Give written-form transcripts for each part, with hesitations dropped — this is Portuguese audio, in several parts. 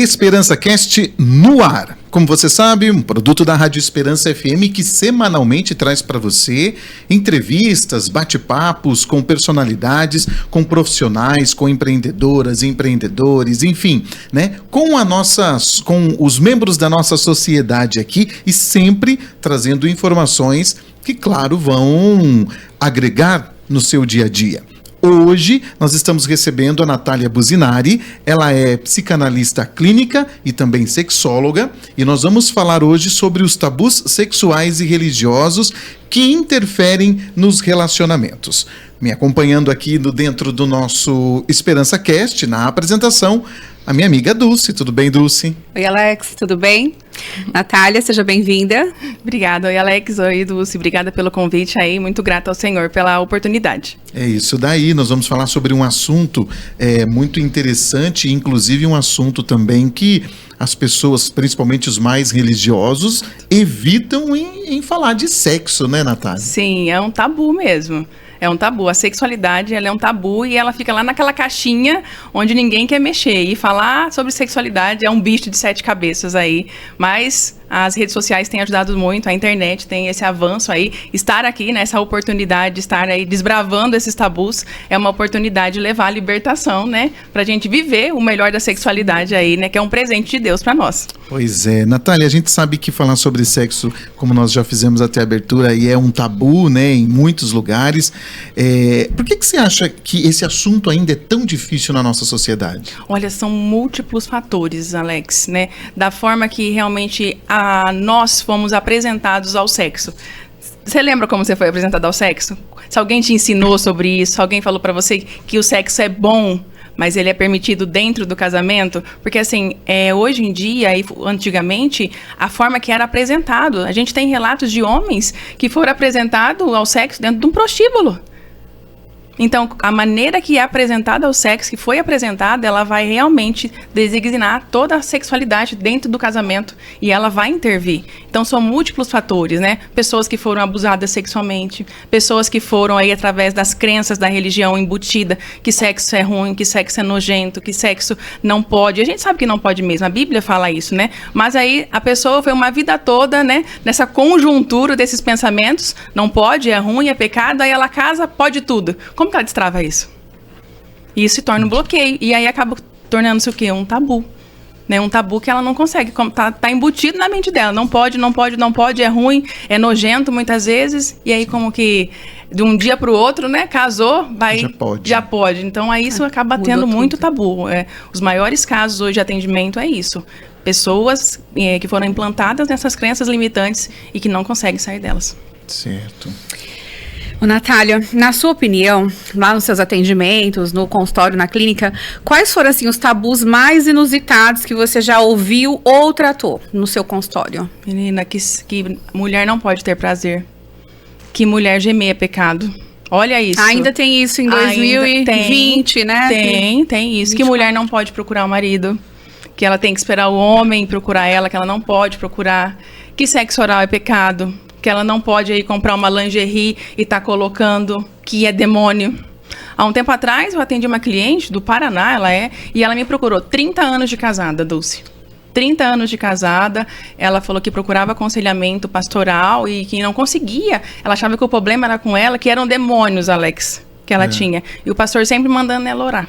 Esperança Cast no ar. Como você sabe, um produto da Rádio Esperança FM que semanalmente traz para você entrevistas, bate-papos com personalidades, com profissionais, com empreendedoras, empreendedores, enfim, né? Com os membros da nossa sociedade aqui e sempre trazendo informações que, claro, vão agregar no seu dia a dia. Hoje nós estamos recebendo a Natália Buzinari, ela é psicanalista clínica e também sexóloga, e nós vamos falar hoje sobre os tabus sexuais e religiosos que interferem nos relacionamentos. Me acompanhando aqui dentro do nosso Esperança Cast, na apresentação, a minha amiga Dulce. Tudo bem, Dulce? Oi, Alex, tudo bem? Natália, seja bem-vinda. Obrigada. Oi, Alex. Oi, Dulce. Obrigada pelo convite aí. Muito grata ao Senhor pela oportunidade. É isso daí. Nós vamos falar sobre um assunto muito interessante, inclusive um assunto também que as pessoas, principalmente os mais religiosos, evitam em falar de sexo, né, Natália? Sim, é um tabu mesmo. É um tabu. A sexualidade, ela é um tabu e ela fica lá naquela caixinha onde ninguém quer mexer. E falar sobre sexualidade é um bicho de 7 cabeças aí. Mas as redes sociais têm ajudado muito, a internet tem esse avanço aí. Estar aqui, nessa oportunidade de estar aí desbravando esses tabus, é uma oportunidade de levar a libertação, né? Pra gente viver o melhor da sexualidade aí, né? Que é um presente de Deus pra nós. Pois é, Natália, a gente sabe que falar sobre sexo, como nós já fizemos até a abertura, aí é um tabu, né? Em muitos lugares. Por que você acha que esse assunto ainda é tão difícil na nossa sociedade? Olha, são múltiplos fatores, Alex, né? Da forma que realmente nós fomos apresentados ao sexo. Você lembra como você foi apresentado ao sexo? Se alguém te ensinou sobre isso, se alguém falou pra você que o sexo é bom, mas ele é permitido dentro do casamento? Porque assim, hoje em dia, e antigamente, a forma que era apresentado, a gente tem relatos de homens que foram apresentados ao sexo dentro de um prostíbulo. Então, a maneira que é apresentada ao sexo, que foi apresentada, ela vai realmente designar toda a sexualidade dentro do casamento e ela vai intervir. Então, são múltiplos fatores, né? Pessoas que foram abusadas sexualmente, pessoas que foram aí através das crenças da religião embutida, que sexo é ruim, que sexo é nojento, que sexo não pode. A gente sabe que não pode mesmo, a Bíblia fala isso, né? Mas aí a pessoa foi uma vida toda, né? Nessa conjuntura desses pensamentos, não pode, é ruim, é pecado, aí ela casa, pode tudo. Como que ela destrava isso? E isso se torna um bloqueio. E aí acaba tornando-se o quê? Um tabu. Né? Um tabu que ela não consegue. Tá embutido na mente dela. Não pode, não pode, não pode. É ruim, é nojento muitas vezes. E aí como que de um dia para o outro, né? Casou, vai... Já pode. Então aí isso acaba tendo muito tabu. Os maiores casos hoje de atendimento é isso. Pessoas que foram implantadas nessas crenças limitantes e que não conseguem sair delas. Certo. Ô, Natália, na sua opinião, lá nos seus atendimentos, no consultório, na clínica, quais foram, assim, os tabus mais inusitados que você já ouviu ou tratou no seu consultório? Menina, que mulher não pode ter prazer. Que mulher gemer é pecado. Olha isso. Ainda tem isso em 2020, né? Tem isso. Que mulher não pode procurar o marido. Que ela tem que esperar o homem procurar ela, que ela não pode procurar. Que sexo oral é pecado. Que ela não pode aí comprar uma lingerie e tá colocando que é demônio. Há um tempo atrás eu atendi uma cliente do Paraná, e ela me procurou 30 anos de casada, Dulce. 30 anos de casada, ela falou que procurava aconselhamento pastoral e que não conseguia. Ela achava que o problema era com ela, que eram demônios, Alex, que ela tinha. E o pastor sempre mandando ela orar.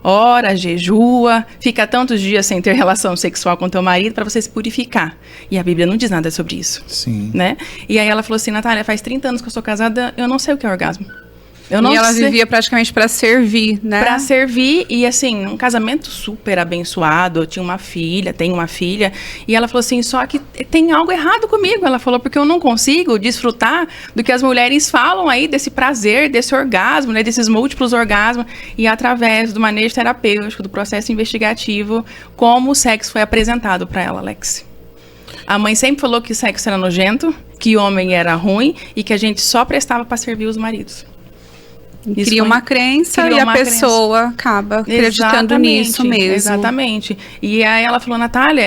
Ora, jejua, fica tantos dias sem ter relação sexual com teu marido para você se purificar. E a Bíblia não diz nada sobre isso. Sim. Né? E aí ela falou assim, Natália, faz 30 anos que eu sou casada, eu não sei o que é orgasmo. E ela vivia praticamente para servir, né? Para servir, e assim, um casamento super abençoado, eu tinha uma filha, tenho uma filha, e ela falou assim, só que tem algo errado comigo, ela falou, porque eu não consigo desfrutar do que as mulheres falam aí, desse prazer, desse orgasmo, né, desses múltiplos orgasmos, e através do manejo terapêutico, do processo investigativo, como o sexo foi apresentado para ela, Alex. A mãe sempre falou que sexo era nojento, que homem era ruim, e que a gente só prestava para servir os maridos. Cria uma crença e a pessoa acaba acreditando nisso mesmo. Exatamente. E aí ela falou, Natália,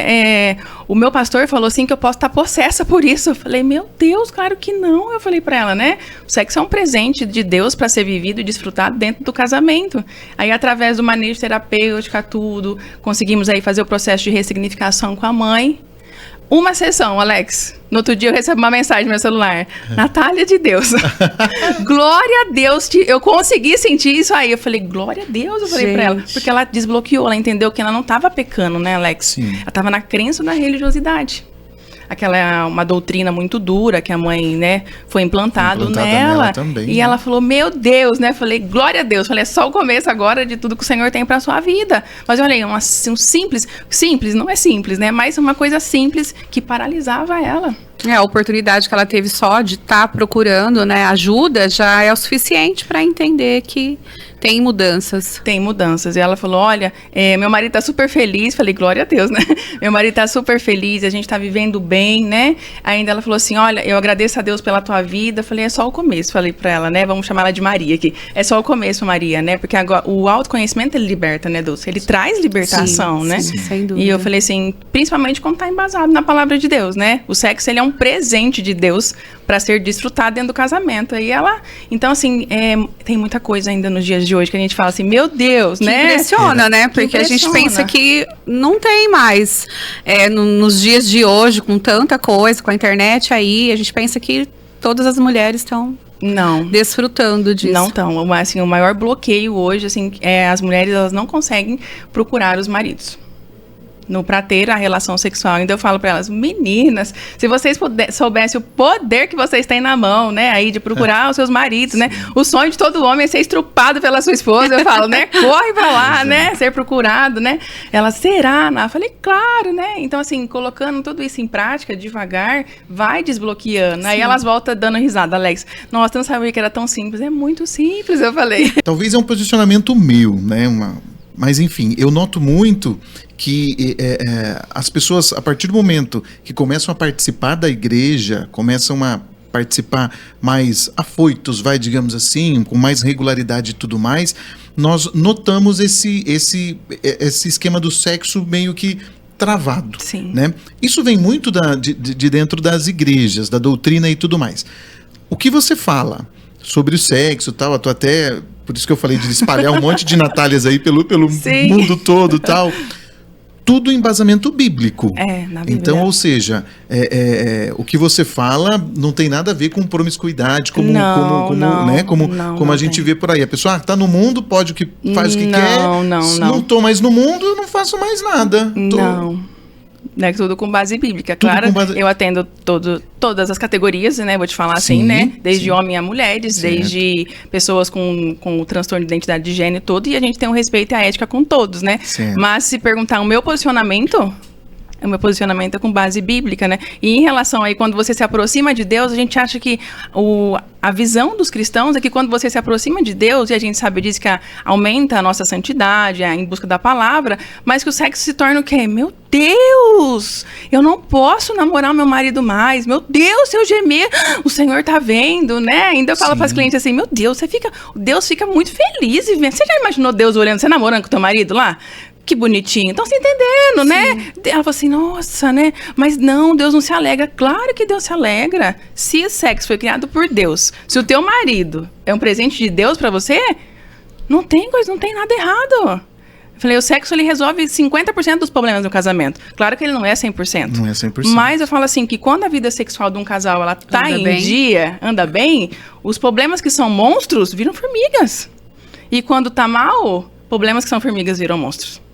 o meu pastor falou assim que eu posso estar possessa por isso. Eu falei, meu Deus, claro que não. Eu falei pra ela, né? O sexo é um presente de Deus para ser vivido e desfrutado dentro do casamento. Aí, através do manejo terapêutico, tudo, conseguimos aí fazer o processo de ressignificação com a mãe. Uma sessão, Alex. No outro dia eu recebo uma mensagem no meu celular. Natália de Deus. Glória a Deus. Eu consegui sentir isso aí. Eu falei, glória a Deus. Eu falei pra ela. Porque ela desbloqueou, ela entendeu que ela não estava pecando, né, Alex? Sim. Ela estava na crença da religiosidade. Aquela é uma doutrina muito dura que a mãe, né, foi implantado nela também, e ela falou, meu Deus, né, falei, glória a Deus, falei, é só o começo agora de tudo que o Senhor tem pra sua vida. Mas olha aí, um simples, não é simples, né, mas uma coisa simples que paralisava ela. A oportunidade que ela teve só de estar procurando, né, ajuda já é o suficiente para entender que tem mudanças. Tem mudanças. E ela falou, olha, meu marido tá super feliz. Falei, glória a Deus, né? Meu marido tá super feliz, a gente tá vivendo bem, né? Ainda ela falou assim, olha, eu agradeço a Deus pela tua vida. Falei, é só o começo. Falei pra ela, né? Vamos chamar ela de Maria aqui. É só o começo, Maria, né? Porque agora, o autoconhecimento, ele liberta, né, Dulce? Ele traz libertação, né? Sim, sem dúvida. E eu falei assim, principalmente quando tá embasado na palavra de Deus, né? O sexo, ele é um presente de Deus para ser desfrutado dentro do casamento. E ela, então assim, tem muita coisa ainda nos dias de hoje que a gente fala assim, meu Deus, que né? Impressiona, né? Porque a gente pensa que não tem mais. Nos dias de hoje, com tanta coisa, com a internet aí, a gente pensa que todas as mulheres estão desfrutando disso. Não estão. Assim, o maior bloqueio hoje, assim, as mulheres, elas não conseguem procurar os maridos. Pra ter a relação sexual. Ainda eu falo pra elas, meninas, se vocês soubessem o poder que vocês têm na mão, né, aí de procurar os seus maridos, né, o sonho de todo homem é ser estrupado pela sua esposa, eu falo, né, corre pra lá, né, ser procurado, né, ela, será? Eu falei, claro, né, então assim, colocando tudo isso em prática, devagar, vai desbloqueando, aí elas voltam dando risada, Alex, nossa, eu não sabia que era tão simples, é muito simples, eu falei. Talvez é um posicionamento meu, né, mas enfim, eu noto muito que as pessoas, a partir do momento que começam a participar da igreja, começam a participar mais afoitos, digamos assim, com mais regularidade e tudo mais, nós notamos esse esquema do sexo meio que travado. Sim. Né? Isso vem muito de dentro das igrejas, da doutrina e tudo mais. O que você fala sobre o sexo e tal, eu tô até... Por isso que eu falei de espalhar um monte de Natálias aí pelo mundo todo e tal. Tudo embasamento bíblico. Na Bíblia. Então, ou seja, o que você fala não tem nada a ver com promiscuidade, como a gente vê por aí. A pessoa tá no mundo, pode faz o que quer. Não tô mais no mundo, eu não faço mais nada. Né, tudo com base bíblica, claro. Eu atendo todas as categorias, né? Vou te falar assim, né? Desde homem a mulheres, desde pessoas com o transtorno de identidade de gênero todo, e a gente tem um respeito e a ética com todos, né? Certo. Mas se perguntar o meu posicionamento é com base bíblica, né? E em relação aí, quando você se aproxima de Deus, a gente acha que a visão dos cristãos é que quando você se aproxima de Deus, e a gente sabe disso que aumenta a nossa santidade, em busca da palavra, mas que o sexo se torna o quê? Meu Deus! Eu não posso namorar meu marido mais. Meu Deus, se eu gemer, o Senhor tá vendo, né? Ainda eu falo para as clientes assim, meu Deus, Deus fica muito feliz. Você já imaginou Deus olhando, você namorando com teu marido lá? Que bonitinho. Então, você entendendo, né? Ela falou assim, nossa, né? Mas não, Deus não se alegra. Claro que Deus se alegra. Se o sexo foi criado por Deus, se o teu marido é um presente de Deus pra você, não tem nada errado. Eu falei, o sexo, ele resolve 50% dos problemas do casamento. Claro que ele não é 100%. Não é 100%. Mas eu falo assim, que quando a vida sexual de um casal, ela tá anda bem, os problemas que são monstros viram formigas. E quando tá mal, problemas que são formigas viram monstros.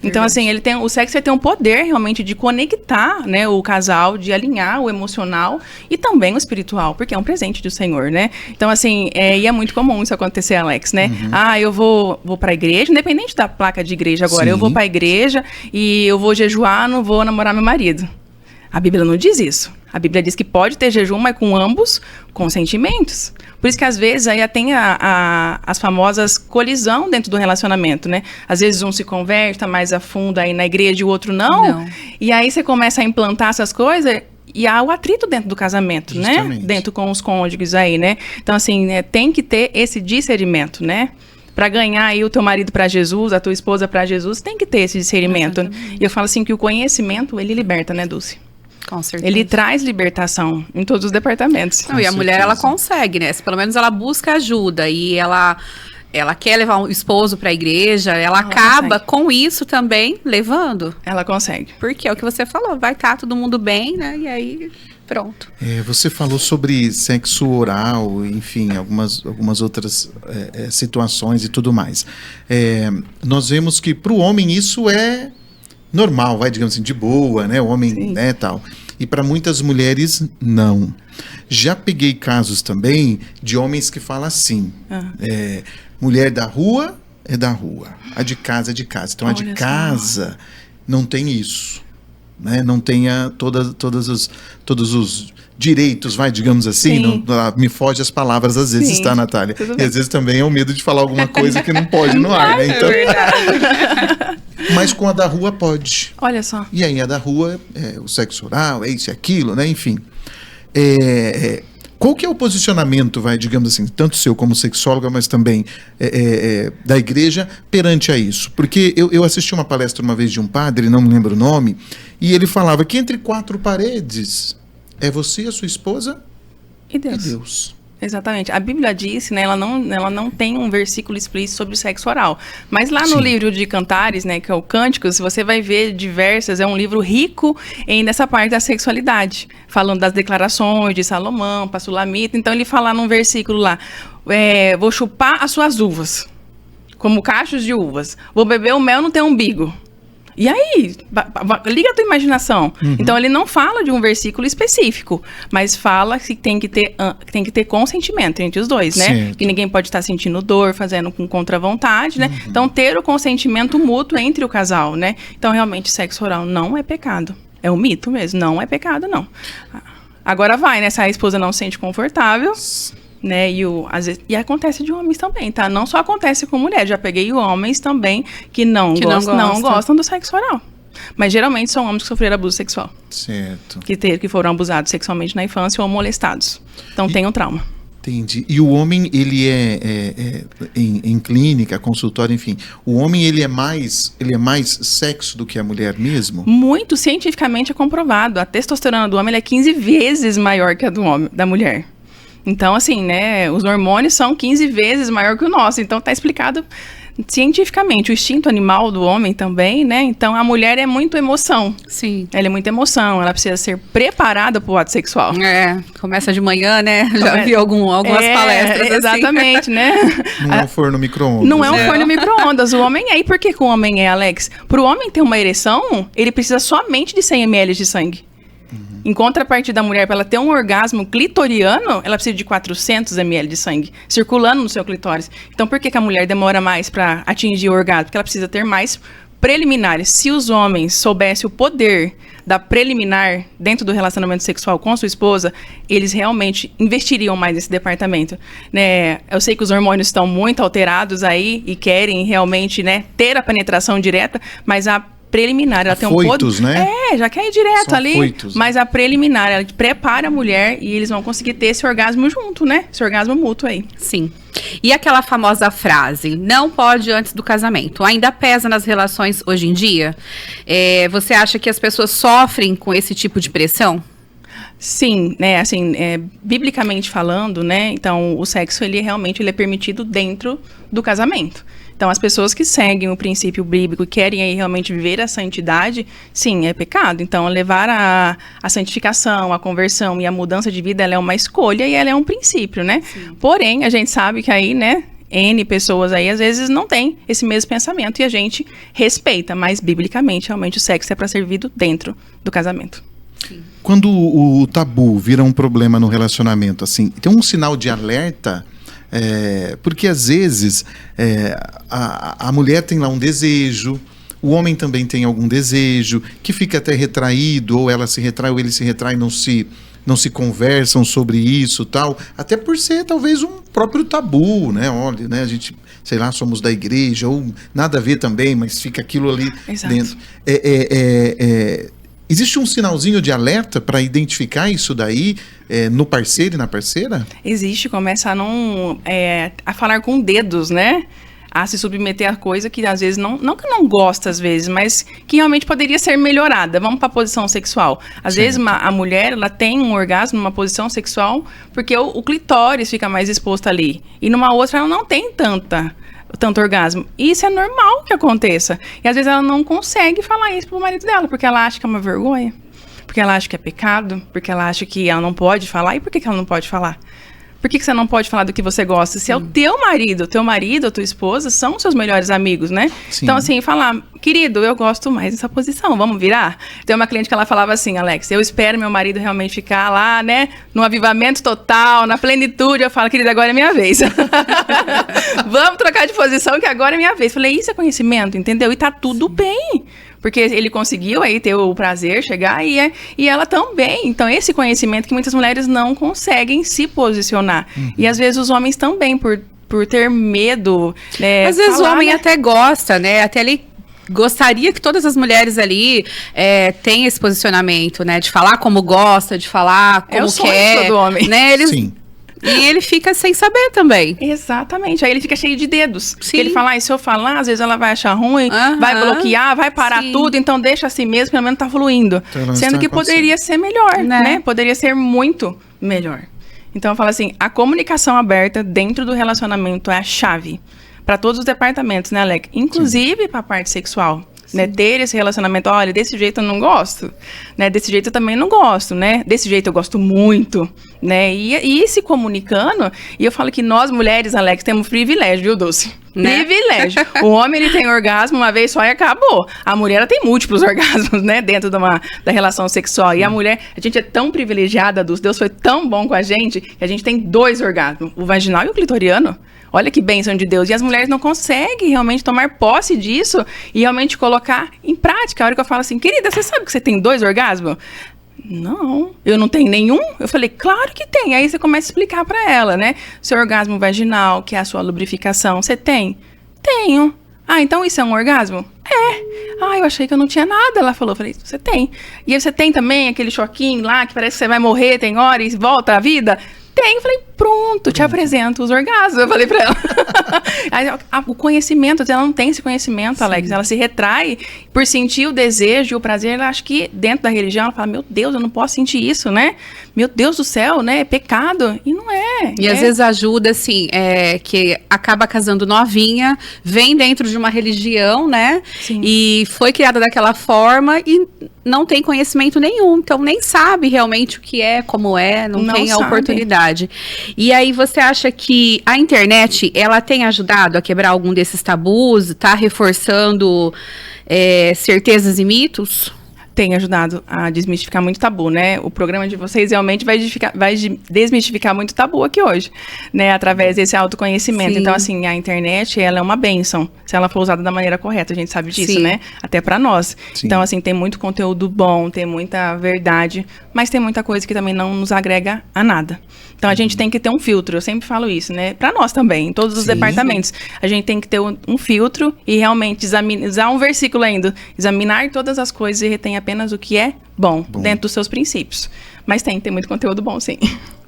Então, assim, o sexo tem um poder realmente de conectar, né, o casal, de alinhar o emocional e também o espiritual, porque é um presente do Senhor, né? Então, assim, e é muito comum isso acontecer, Alex, né? Eu vou pra igreja, independente da placa de igreja agora, eu vou pra igreja e eu vou jejuar, não vou namorar meu marido. A Bíblia não diz isso. A Bíblia diz que pode ter jejum, mas com ambos consentimentos. Por isso que, às vezes, aí tem as famosas colisão dentro do relacionamento, né? Às vezes, um se converte, tá mais a fundo aí na igreja e o outro não. E aí, você começa a implantar essas coisas, E há o atrito dentro do casamento, Justamente. né? Dentro com os cônjuges aí, né? Então, assim, tem que ter esse discernimento, né? Para ganhar aí o teu marido para Jesus, a tua esposa para Jesus, tem que ter esse discernimento. Exatamente. E eu falo assim que o conhecimento, ele liberta, né, Dulce? Com certeza. Ele traz libertação em todos os departamentos. Não, e a Com mulher, certeza. ela consegue, né? Se pelo menos ela busca ajuda e ela quer levar um esposo para a igreja, ela acaba consegue. com isso também levando. Ela consegue. Porque é o que você falou, vai estar todo mundo bem, né? E aí, pronto. Você falou sobre sexo oral, enfim, algumas outras situações e tudo mais. Nós vemos que para o homem isso é normal, digamos assim, de boa, né? O homem, Sim. né, tal. E para muitas mulheres, não. Já peguei casos também de homens que falam assim, mulher da rua é da rua, a de casa é de casa. Então, a de Olha só. casa não tem isso. Né, não tenha todos os direitos, digamos assim, Sim. me foge as palavras às vezes, Sim, tá, Natália? tudo E bem. às vezes também é o medo de falar alguma coisa que não pode no ar, né? Então, mas com a da rua pode. Olha só. E aí a da rua é o sexo oral, é isso e aquilo, né? Enfim. Qual que é o posicionamento, digamos assim, tanto seu como sexóloga, mas também da igreja perante a isso? Porque eu assisti uma palestra uma vez de um padre, não me lembro o nome, e ele falava que entre quatro paredes é você, a sua esposa E Deus. e Deus. Exatamente. A Bíblia disse, né, ela não tem um versículo explícito sobre o sexo oral. Mas lá no Sim. livro de Cantares, né, que é o Cânticos, você vai ver diversas, é um livro rico nessa parte da sexualidade. Falando das declarações de Salomão, para Sulamita. Então ele fala num versículo lá, vou chupar as suas uvas, como cachos de uvas. Vou beber o mel no teu umbigo. E aí, liga a tua imaginação. Então, ele não fala de um versículo específico, mas fala que tem que ter consentimento entre os dois, né? Certo. Que ninguém pode estar sentindo dor, fazendo com contra-vontade, né? Então, ter o consentimento mútuo entre o casal, né? Então, realmente, sexo oral não é pecado. É um mito mesmo, não é pecado, não. Agora vai, né? Se a esposa não se sente confortável... Né, às vezes, e acontece de homens também, tá? Não só acontece com mulheres, já peguei homens também que não gostam do sexo oral. Mas geralmente são homens que sofreram abuso sexual, Certo. que foram abusados sexualmente na infância ou molestados. Então tem um trauma. Entendi. E o homem, ele em clínica, consultório, enfim, o homem ele é mais sexo do que a mulher mesmo? Muito cientificamente é comprovado. A testosterona do homem ela é 15 vezes maior que a da mulher. Então, assim, né, os hormônios são 15 vezes maior que o nosso. Então, tá explicado cientificamente. O instinto animal do homem também, né? Então, a mulher é muito emoção. Sim. Ela é muita emoção. Ela precisa ser preparada para o ato sexual. Começa de manhã, né? Já vi algumas palestras assim. Exatamente, né? Não é um forno micro-ondas. Não é um forno micro-ondas. O homem é. E por que o homem é, Alex? Para o homem ter uma ereção, ele precisa somente de 100 ml de sangue. Em contrapartida da mulher, para ela ter um orgasmo clitoriano, ela precisa de 400 ml de sangue circulando no seu clitóris. Então, por que a mulher demora mais para atingir o orgasmo? Porque ela precisa ter mais preliminares. Se os homens soubessem o poder da preliminar dentro do relacionamento sexual com a sua esposa, eles realmente investiriam mais nesse departamento. Né? Eu sei que os hormônios estão muito alterados aí e querem realmente, né, ter a penetração direta, mas a preliminar, ela tem um Afoitos, poder... né? Já quer ir direto São ali. afoitos, Mas a preliminar, ela prepara a mulher e eles vão conseguir ter esse orgasmo junto, né? Esse orgasmo mútuo aí. Sim. E aquela famosa frase, não pode antes do casamento, ainda pesa nas relações hoje em dia? Você acha que as pessoas sofrem com esse tipo de pressão? Sim, né, assim, biblicamente falando, né, então o sexo, ele realmente é permitido dentro do casamento. Então, as pessoas que seguem o princípio bíblico e querem aí realmente viver a santidade, sim, é pecado. Então, levar a santificação, a conversão e a mudança de vida, ela é uma escolha e ela é um princípio, né? Sim. Porém, a gente sabe que aí, né, N pessoas aí, às vezes, não tem esse mesmo pensamento e a gente respeita, mas biblicamente, realmente, o sexo é para ser vivido dentro do casamento. Sim. Quando o tabu vira um problema no relacionamento, assim, tem um sinal de alerta... porque às vezes a mulher tem lá um desejo, o homem também tem algum desejo, que fica até retraído, ou ela se retrai, ou ele se retrai, não se conversam sobre isso, tal, até por ser talvez um próprio tabu, né? Olha, né? A gente, sei lá, somos da igreja, ou nada a ver também, mas fica aquilo ali. Exato. Dentro. Existe um sinalzinho de alerta para identificar isso daí no parceiro e na parceira? Existe, começa a falar com dedos, né? A se submeter a coisa que às vezes, não que não gosta às vezes, mas que realmente poderia ser melhorada. Vamos para a posição sexual. Às vezes a mulher, ela tem um orgasmo numa posição sexual porque o clitóris fica mais exposto ali. E numa outra ela não tem tanto orgasmo. E isso é normal que aconteça. E às vezes ela não consegue falar isso pro marido dela, porque ela acha que é uma vergonha, porque ela acha que é pecado, porque ela acha que ela não pode falar. E por que ela não pode falar? Por que você não pode falar do que você gosta? Se é o teu marido, a tua esposa, são seus melhores amigos, né? Sim. Então, assim, falar, querido, eu gosto mais dessa posição, vamos virar? Tem uma cliente que ela falava assim, Alex, eu espero meu marido realmente ficar lá, né? No avivamento total, na plenitude. Eu falo, querida, agora é minha vez. Vamos trocar de posição que agora é minha vez. Falei, isso é conhecimento, entendeu? E tá tudo bem. Porque ele conseguiu aí ter o prazer, chegar, e ela também. Então, esse conhecimento que muitas mulheres não conseguem se posicionar. E às vezes os homens também, por ter medo, né? Às vezes o homem até gosta, né? Até ele gostaria que todas as mulheres ali tenham esse posicionamento, né? De falar como gosta, de falar como é o sonho quer. Do homem. Né? Sim. E ele fica sem saber também. Exatamente. Aí ele fica cheio de dedos. Sim. Ele fala, se eu falar, às vezes ela vai achar ruim, vai bloquear, vai parar tudo, então deixa assim mesmo, pelo menos tá fluindo. Então, sendo que poderia ser melhor, né? Poderia ser muito melhor. Então eu falo assim, a comunicação aberta dentro do relacionamento é a chave para todos os departamentos, né, Alec? Inclusive para a parte sexual. Né, ter esse relacionamento, olha, desse jeito eu não gosto, né, desse jeito eu também não gosto, né, desse jeito eu gosto muito, né, e se comunicando, e eu falo que nós mulheres, Alex, temos privilégio, viu, Dulce? Né? Privilégio. O homem, ele tem orgasmo uma vez só e acabou. A mulher, ela tem múltiplos orgasmos, né, dentro da relação sexual, e a mulher, a gente é tão privilegiada, Dulce, Deus foi tão bom com a gente, que a gente tem 2 orgasmos, o vaginal e o clitoriano. Olha que bênção de Deus. E as mulheres não conseguem realmente tomar posse disso e realmente colocar em prática. A hora que eu falo assim, querida, você sabe que você tem 2 orgasmos? Não, eu não tenho nenhum. Eu falei, claro que tem. Aí você começa a explicar pra ela, né? Seu orgasmo vaginal, que é a sua lubrificação, você tem? Tenho. Ah, então isso é um orgasmo? É. Ah, eu achei que eu não tinha nada. Ela falou, eu falei, você tem. E aí você tem também aquele choquinho lá, que parece que você vai morrer, tem hora e volta à vida? Tem, eu falei, pronto, te apresento os orgasmos, eu falei pra ela. Aí, o conhecimento, ela não tem esse conhecimento, sim, Alex, ela se retrai por sentir o desejo e o prazer, ela acha que dentro da religião, ela fala, meu Deus, eu não posso sentir isso, né? Meu Deus do céu, né? É pecado, e não é. E às vezes ajuda, assim, que acaba casando novinha, vem dentro de uma religião, né? Sim. E foi criada daquela forma e não tem conhecimento nenhum, então nem sabe realmente o que é, como é, não tem a oportunidade. E aí você acha que a internet, ela tem ajudado a quebrar algum desses tabus, tá reforçando certezas e mitos? Tem ajudado a desmistificar muito tabu, né? O programa de vocês realmente vai desmistificar muito tabu aqui hoje, né? Através desse autoconhecimento. Sim. Então, assim, a internet, ela é uma bênção, se ela for usada da maneira correta, a gente sabe disso, sim, né? Até pra nós. Sim. Então, assim, tem muito conteúdo bom, tem muita verdade, mas tem muita coisa que também não nos agrega a nada. Então, a gente tem que ter um filtro, eu sempre falo isso, né? Pra nós também, em todos os departamentos. A gente tem que ter um filtro e realmente usar um versículo ainda, examinar todas as coisas e reter apenas o que é bom, dentro dos seus princípios. Mas tem muito conteúdo bom, sim.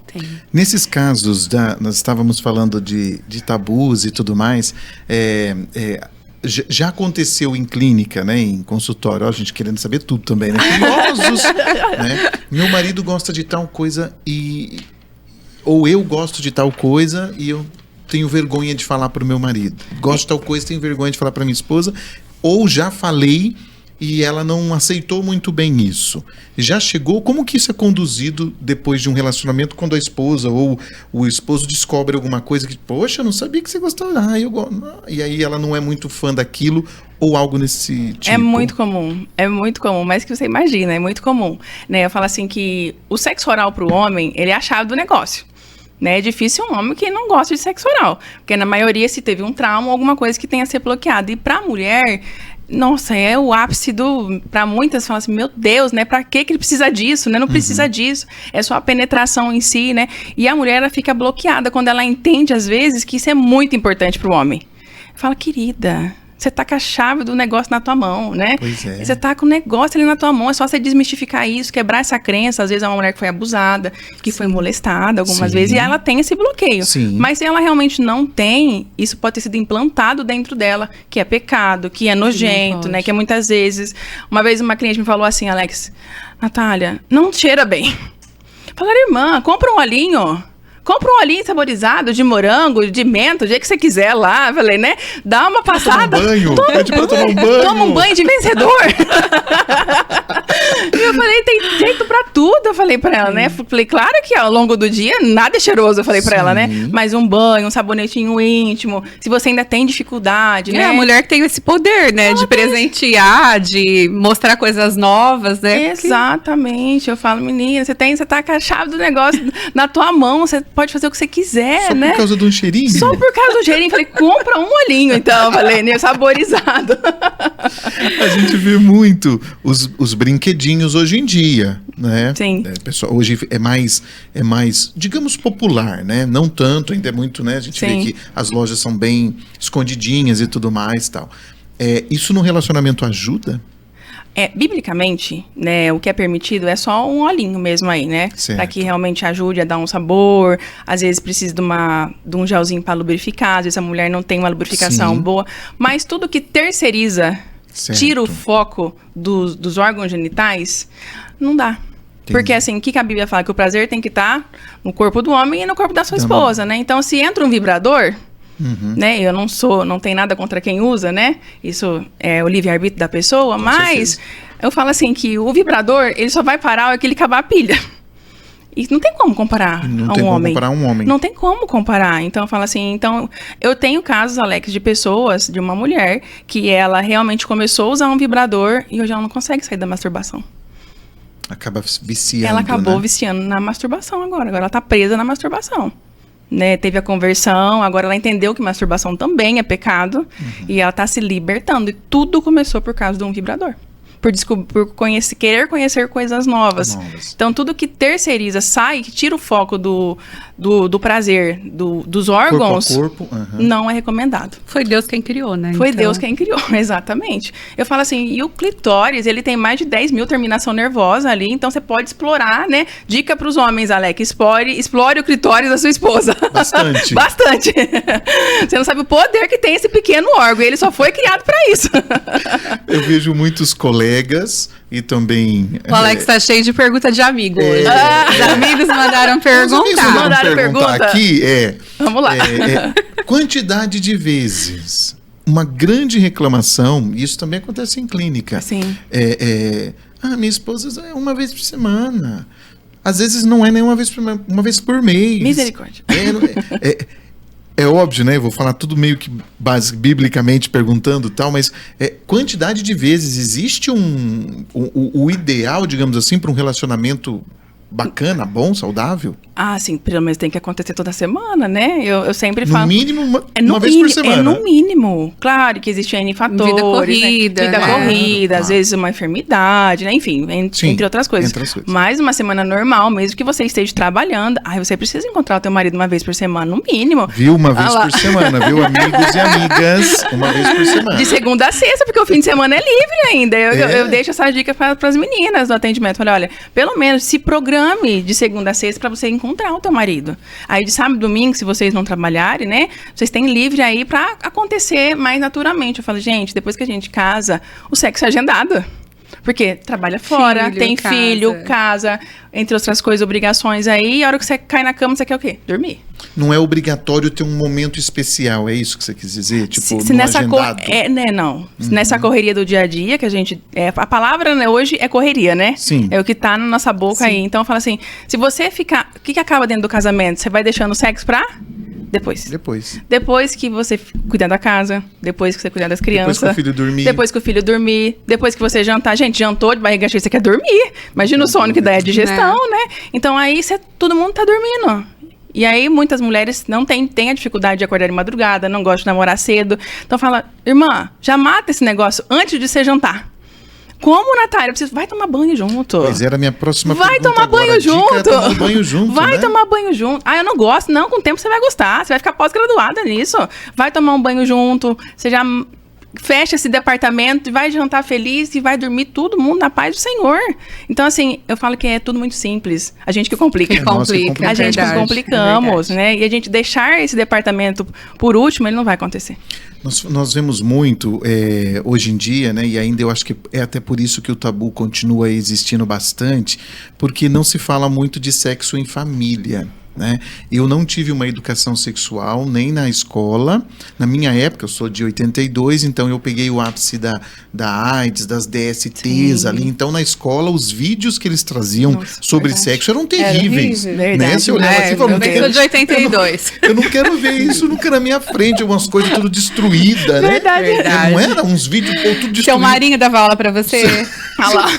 Tem. Nesses casos, nós estávamos falando de tabus e tudo mais, já aconteceu em clínica, né, em consultório, a gente querendo saber tudo também, né? Curiosos, né? Meu marido gosta de tal coisa ou eu gosto de tal coisa e eu tenho vergonha de falar para o meu marido. Gosto de tal coisa, tenho vergonha de falar para minha esposa, ou já falei e ela não aceitou muito bem isso. Já chegou, como que isso é conduzido depois de um relacionamento quando a esposa ou o esposo descobre alguma coisa que, poxa, eu não sabia que você gostava, eu gosto. E aí ela não é muito fã daquilo ou algo nesse tipo? É muito comum, mais que você imagina, é muito comum. Né? Eu falo assim que o sexo oral para o homem, ele é a chave do negócio. Né? É difícil um homem que não gosta de sexo oral, porque na maioria se teve um trauma ou alguma coisa que tenha a ser bloqueada. E para a mulher, nossa, é o ápice para muitas falam assim, meu Deus, né? Pra que ele precisa disso, né? Não precisa disso. É só a penetração em si, né? E a mulher, ela fica bloqueada quando ela entende, às vezes, que isso é muito importante pro homem. Fala, querida, Você tá com a chave do negócio na tua mão, né? Pois é. Você tá com o negócio ali na tua mão, é só você desmistificar isso, quebrar essa crença. Às vezes é uma mulher que foi abusada, que foi molestada algumas Sim. vezes, e ela tem esse bloqueio. Sim. Mas se ela realmente não tem, isso pode ter sido implantado dentro dela, que é pecado, que é nojento, pode. né? Que é muitas vezes... Uma vez uma cliente me falou assim, Alex, Natália, não cheira bem. Falaram, irmã, compra um olhinho. Compra um olhinho saborizado de morango, de menta, do jeito que você quiser lá. Falei, né? Dá uma passada. Toma um banho. Pede pra tomar um banho. Toma um banho de vencedor. E eu falei, tem jeito pra tudo. Eu falei pra ela, né? Falei, claro que ao longo do dia nada é cheiroso. Eu falei pra ela, né? Mas um banho, um sabonetinho íntimo. Se você ainda tem dificuldade, né? É a mulher que tem esse poder, né? De presentear, de mostrar coisas novas, né? Exatamente. Eu falo, menina, você tá com a chave do negócio na tua mão. Você pode fazer o que você quiser, Só né? por causa de um cheirinho? Só por causa do cheirinho. Falei, compra um olhinho, então. Falei, né? Saborizado. A gente vê muito os brinquedinhos hoje em dia, né? Sim. Pessoal, hoje é mais, digamos, popular, né? Não tanto, ainda é muito, né? A gente Sim. vê que as lojas são bem escondidinhas e tudo mais, tal. Isso no relacionamento ajuda? Biblicamente, né, o que é permitido é só um olhinho mesmo aí, né? Certo. Pra que realmente ajude a dar um sabor. Às vezes precisa de um gelzinho pra lubrificar. Às vezes a mulher não tem uma lubrificação Sim. boa. Mas tudo que terceiriza, Certo. tira o foco dos órgãos genitais, não dá. Porque assim, o que a Bíblia fala? Que o prazer tem que estar no corpo do homem e no corpo da sua esposa, né? Então, se entra um vibrador... Né? Eu não tenho nada contra quem usa, né? Isso é o livre-arbítrio da pessoa, mas certeza. eu falo assim que o vibrador, ele só vai parar hora que ele acabar a pilha. E não tem como comparar Não a tem um como homem. comparar um homem. Não tem como comparar. Então, eu falo assim, eu tenho casos, Alex, de pessoas, de uma mulher, que ela realmente começou a usar um vibrador e hoje ela não consegue sair da masturbação. Acaba viciando, Ela acabou né? viciando na masturbação agora. Agora ela tá presa na masturbação. Né, teve a conversão, agora ela entendeu que masturbação também é pecado e ela tá se libertando. E tudo começou por causa de um vibrador. Por querer conhecer coisas novas. Então, tudo que terceiriza, sai, que tira o foco do prazer, dos órgãos, corpo a corpo, não é recomendado. Foi Deus quem criou, né? Foi Então, Deus quem criou, exatamente. Eu falo assim, e o clitóris, ele tem mais de 10 mil terminação nervosa ali, então você pode explorar, né? Dica pros homens, Alex, explore o clitóris da sua esposa. Bastante. Bastante. Você não sabe o poder que tem esse pequeno órgão, ele só foi criado para isso. Eu vejo muitos colegas e também... O Alex tá cheio de pergunta de amigo hoje. Os amigos mandaram Os amigos perguntar. Mandaram pergunta? aqui Vamos lá. Quantidade de vezes. Uma grande reclamação, isso também acontece em clínica. Sim. Minha esposa é uma vez por semana. Às vezes não é nem uma vez por mês. Misericórdia. É óbvio, né? Eu vou falar tudo meio que biblicamente perguntando e tal, mas quantidade de vezes existe o ideal, digamos assim, para um relacionamento bacana, bom, saudável? Ah, sim, pelo menos tem que acontecer toda semana, né? Eu sempre falo... No mínimo, uma vez por semana. É no mínimo. Claro que existem N fatores. Vida corrida, né? Vida né? corrida, às Claro. vezes uma enfermidade, né? Enfim, Sim, entre outras coisas. entre as coisas. Mas uma semana normal, mesmo que você esteja trabalhando, você precisa encontrar o teu marido uma vez por semana, no mínimo. Viu? Uma vez Ah lá. por semana, viu? Amigos e amigas, uma vez por semana. De segunda a sexta, porque o fim de semana é livre ainda. Eu deixo essa dica para as meninas do atendimento. Falei, olha, pelo menos se programe de segunda a sexta para você encontrar o teu marido. Aí de sábado e domingo, se vocês não trabalharem, né? Vocês têm livre aí para acontecer mais naturalmente. Eu falo, gente, depois que a gente casa, o sexo é agendado. Porque trabalha fora, Filho, tem casa. filho, casa, entre outras coisas, obrigações aí. E a hora que você cai na cama, você quer o quê? Dormir. Não é obrigatório ter um momento especial, é isso que você quis dizer? Tipo, Se no nessa agendado? não. Nessa correria do dia a dia que a gente... a palavra, né, hoje é correria, né? Sim. É o que tá na nossa boca aí. Então, fala assim, se você ficar... O que acaba dentro do casamento? Você vai deixando o sexo pra... Depois. Depois que você cuidar da casa, depois que você cuidar das crianças. Depois que o filho dormir. Depois que o filho dormir. Depois que você jantar. Gente, jantou de barriga cheia, você quer dormir. Imagina o sono que dá, é digestão, né? Então aí todo mundo tá dormindo. E aí muitas mulheres não têm a dificuldade de acordar de madrugada, não gostam de namorar cedo. Então fala, irmã, já mata esse negócio antes de você jantar. Como, Natália? Vai tomar banho junto. Pois era a minha próxima Vai pergunta tomar banho agora. A dica junto. é tomar banho junto, Vai né? tomar banho junto. Ah, eu não gosto. Não, com o tempo você vai gostar. Você vai ficar pós-graduada nisso. Vai tomar um banho junto. Você já fecha esse departamento e vai jantar feliz e vai dormir todo mundo na paz do Senhor. Então, assim, eu falo que é tudo muito simples. A gente que complica. A gente que complicamos, né? E a gente deixar esse departamento por último, ele não vai acontecer. Nós vemos muito hoje em dia, né? E ainda eu acho que é até por isso que o tabu continua existindo bastante, porque não se fala muito de sexo em família. Né? Eu não tive uma educação sexual nem na escola. Na minha época, eu sou de 82, então eu peguei o ápice da AIDS, das DSTs. Sim. Ali. Então, na escola, os vídeos que eles traziam sobre sexo eram terríveis. Né? Se eu olhava assim, eu sou de 82. Eu não quero ver isso nunca na minha frente, umas coisas tudo destruídas, né? Verdade. Não era uns vídeos tudo destruído. Seu Marinho dava aula pra você? Olha lá.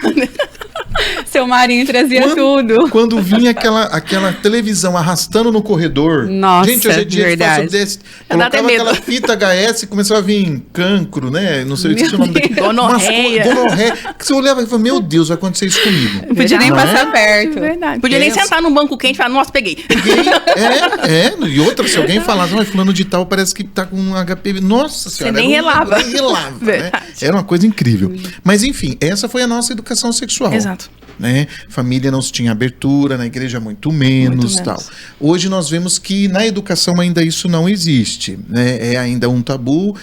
Seu Marinho trazia tudo. Quando vinha aquela televisão arrastando no corredor. Nossa, gente, hoje é dia verdade. de colocava aquela fita HS e começava a vir cancro, né? Não sei se o nome daquilo. Gonorreia. Que você olhava e falava, meu Deus, vai acontecer isso comigo. Não podia nem passar perto. Verdade. Podia nem sentar num banco quente e falar, nossa, peguei. E outra, se alguém falasse, fulano de tal parece que tá com um HPV. Nossa senhora. Você nem relava. Nem relava, né? Era uma coisa incrível. Mas enfim, essa foi a nossa educação sexual. Exato. Né? Família não se tinha abertura, na igreja muito menos, tal. Hoje nós vemos que na educação ainda isso não existe, né? É ainda um tabu,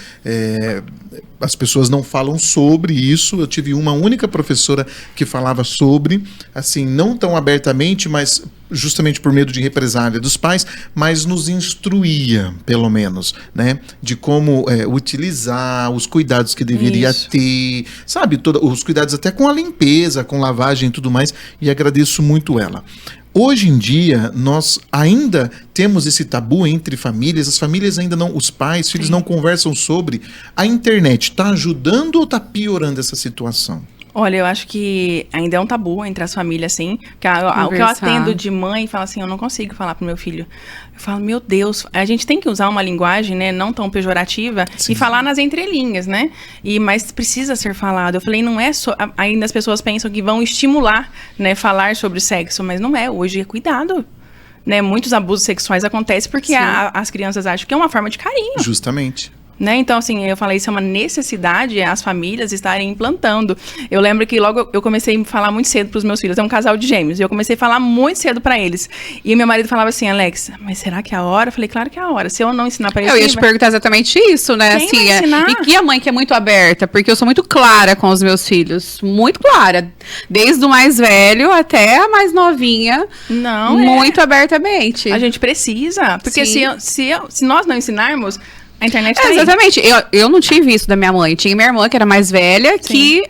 as pessoas não falam sobre isso. Eu tive uma única professora que falava sobre, assim, não tão abertamente, mas justamente por medo de represália dos pais, mas nos instruía, pelo menos, né? De como utilizar, os cuidados que deveria ter, sabe? Os cuidados até com a limpeza, com lavagem e tudo mais, e agradeço muito ela. Hoje em dia, nós ainda temos esse tabu entre famílias, as famílias ainda não, os pais, filhos não conversam sobre. A internet está ajudando ou está piorando essa situação? Olha, eu acho que ainda é um tabu entre as famílias, sim. O que eu atendo de mãe, fala assim, eu não consigo falar pro meu filho. Eu falo, meu Deus, a gente tem que usar uma linguagem, né, não tão pejorativa, sim, e falar nas entrelinhas, né? Mas precisa ser falado. Eu falei, não é só... Ainda as pessoas pensam que vão estimular, né, falar sobre sexo, mas não é. Hoje é cuidado. Né? Muitos abusos sexuais acontecem porque as crianças acham que é uma forma de carinho. Justamente. Né? Então, assim, eu falei, isso é uma necessidade as famílias estarem implantando. Eu lembro que logo eu comecei a falar muito cedo para os meus filhos, é um casal de gêmeos, e eu comecei a falar muito cedo para eles. E meu marido falava assim, Alex, mas será que é a hora? Eu falei, claro que é a hora. Se eu não ensinar para eles... Eu ia te perguntar exatamente isso, né? Quem assim, vai ensinar? E que a mãe que é muito aberta, porque eu sou muito clara com os meus filhos, muito clara. Desde o mais velho até a mais novinha, muito abertamente. A gente precisa, porque se nós não ensinarmos... A internet tá aí. Exatamente. Eu não tive isso da minha mãe. Tinha minha irmã, que era mais velha, que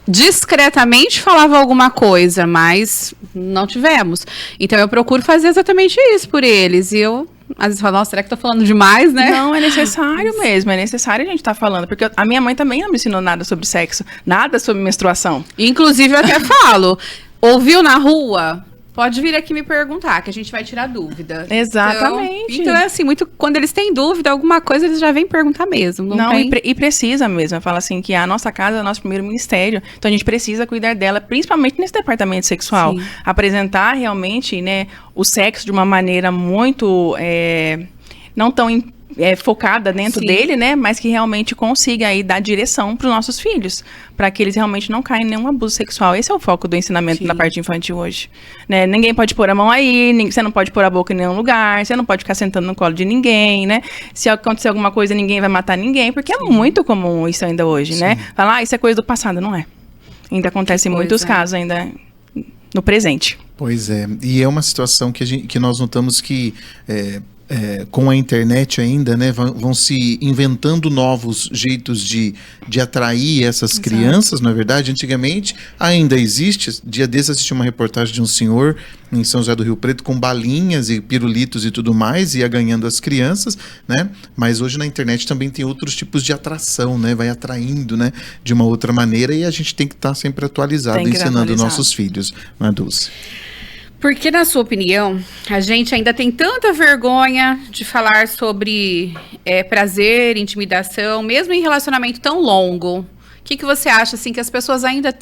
discretamente falava alguma coisa, mas não tivemos. Então, eu procuro fazer exatamente isso por eles. E eu, às vezes, falo, nossa, será que tô falando demais, né? Não, é necessário mesmo. É necessário a gente estar falando. Porque a minha mãe também não me ensinou nada sobre sexo. Nada sobre menstruação. Inclusive, eu até falo, ouviu na rua... Pode vir aqui me perguntar, que a gente vai tirar dúvida. Exatamente. Então é assim, muito, quando eles têm dúvida, alguma coisa, eles já vêm perguntar mesmo. Não tem... e precisa mesmo. Eu falo assim, que a nossa casa é o nosso primeiro ministério. Então a gente precisa cuidar dela, principalmente nesse departamento sexual. Sim. Apresentar realmente, né, o sexo de uma maneira muito... não tão focada dentro dele, né? Mas que realmente consiga aí dar direção para os nossos filhos, para que eles realmente não caiam em nenhum abuso sexual. Esse é o foco do ensinamento na parte infantil hoje. Né? Ninguém pode pôr a mão aí, você não pode pôr a boca em nenhum lugar, você não pode ficar sentando no colo de ninguém, né? Se acontecer alguma coisa, ninguém vai matar ninguém, porque é muito comum isso ainda hoje, né? Falar, isso é coisa do passado, não é. Ainda acontece em muitos casos ainda no presente. Pois é, e é uma situação que nós notamos que... com a internet ainda, né, vão se inventando novos jeitos de atrair essas crianças, não é verdade? Antigamente ainda existe, dia desses assisti uma reportagem de um senhor em São José do Rio Preto com balinhas e pirulitos e tudo mais, ia ganhando as crianças, né? Mas hoje na internet também tem outros tipos de atração, né? Vai atraindo, né, de uma outra maneira, e a gente tem que estar sempre atualizado, ensinando nossos filhos, não é, Dulce? Porque, na sua opinião, a gente ainda tem tanta vergonha de falar sobre prazer, intimidação, mesmo em relacionamento tão longo? O que você acha, assim, que as pessoas ainda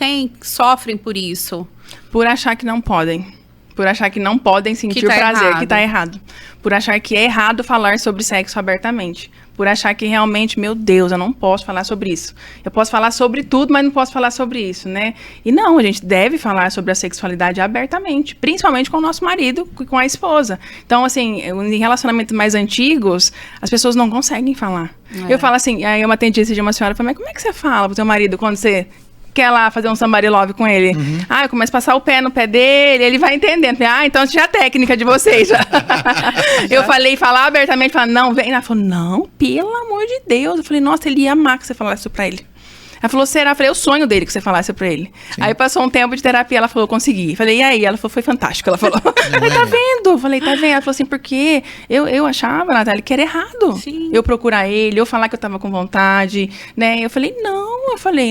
sofrem por isso? Por achar que não podem. Por achar que não podem sentir Que tá prazer, errado. que tá errado. Por achar que é errado falar sobre sexo abertamente. Por achar que realmente, meu Deus, eu não posso falar sobre isso. Eu posso falar sobre tudo, mas não posso falar sobre isso, né? E não, a gente deve falar sobre a sexualidade abertamente, principalmente com o nosso marido, com a esposa. Então, assim, em relacionamentos mais antigos, as pessoas não conseguem falar. Eu falo assim, aí eu atendi esse dia uma senhora, eu falei, mas como é que você fala pro teu marido quando você quer lá fazer um somebody love com ele? Eu começo a passar o pé no pé dele, ele vai entendendo. Então já a técnica de vocês. Já. Eu falei, falar abertamente, falar, não, vem. Ela falou, não, pelo amor de Deus. Eu falei, nossa, ele ia amar que você falasse isso pra ele. Ela falou, será? Eu falei, é o sonho dele que você falasse pra ele. Sim. Aí passou um tempo de terapia, ela falou, consegui. Falei, e aí? Ela falou, foi fantástico. Ela falou, tá vendo? Eu falei, tá vendo? Ela falou assim, porque eu achava, Natália, que era errado. Sim. Eu procurar ele, eu falar que eu tava com vontade, né? Eu falei, não,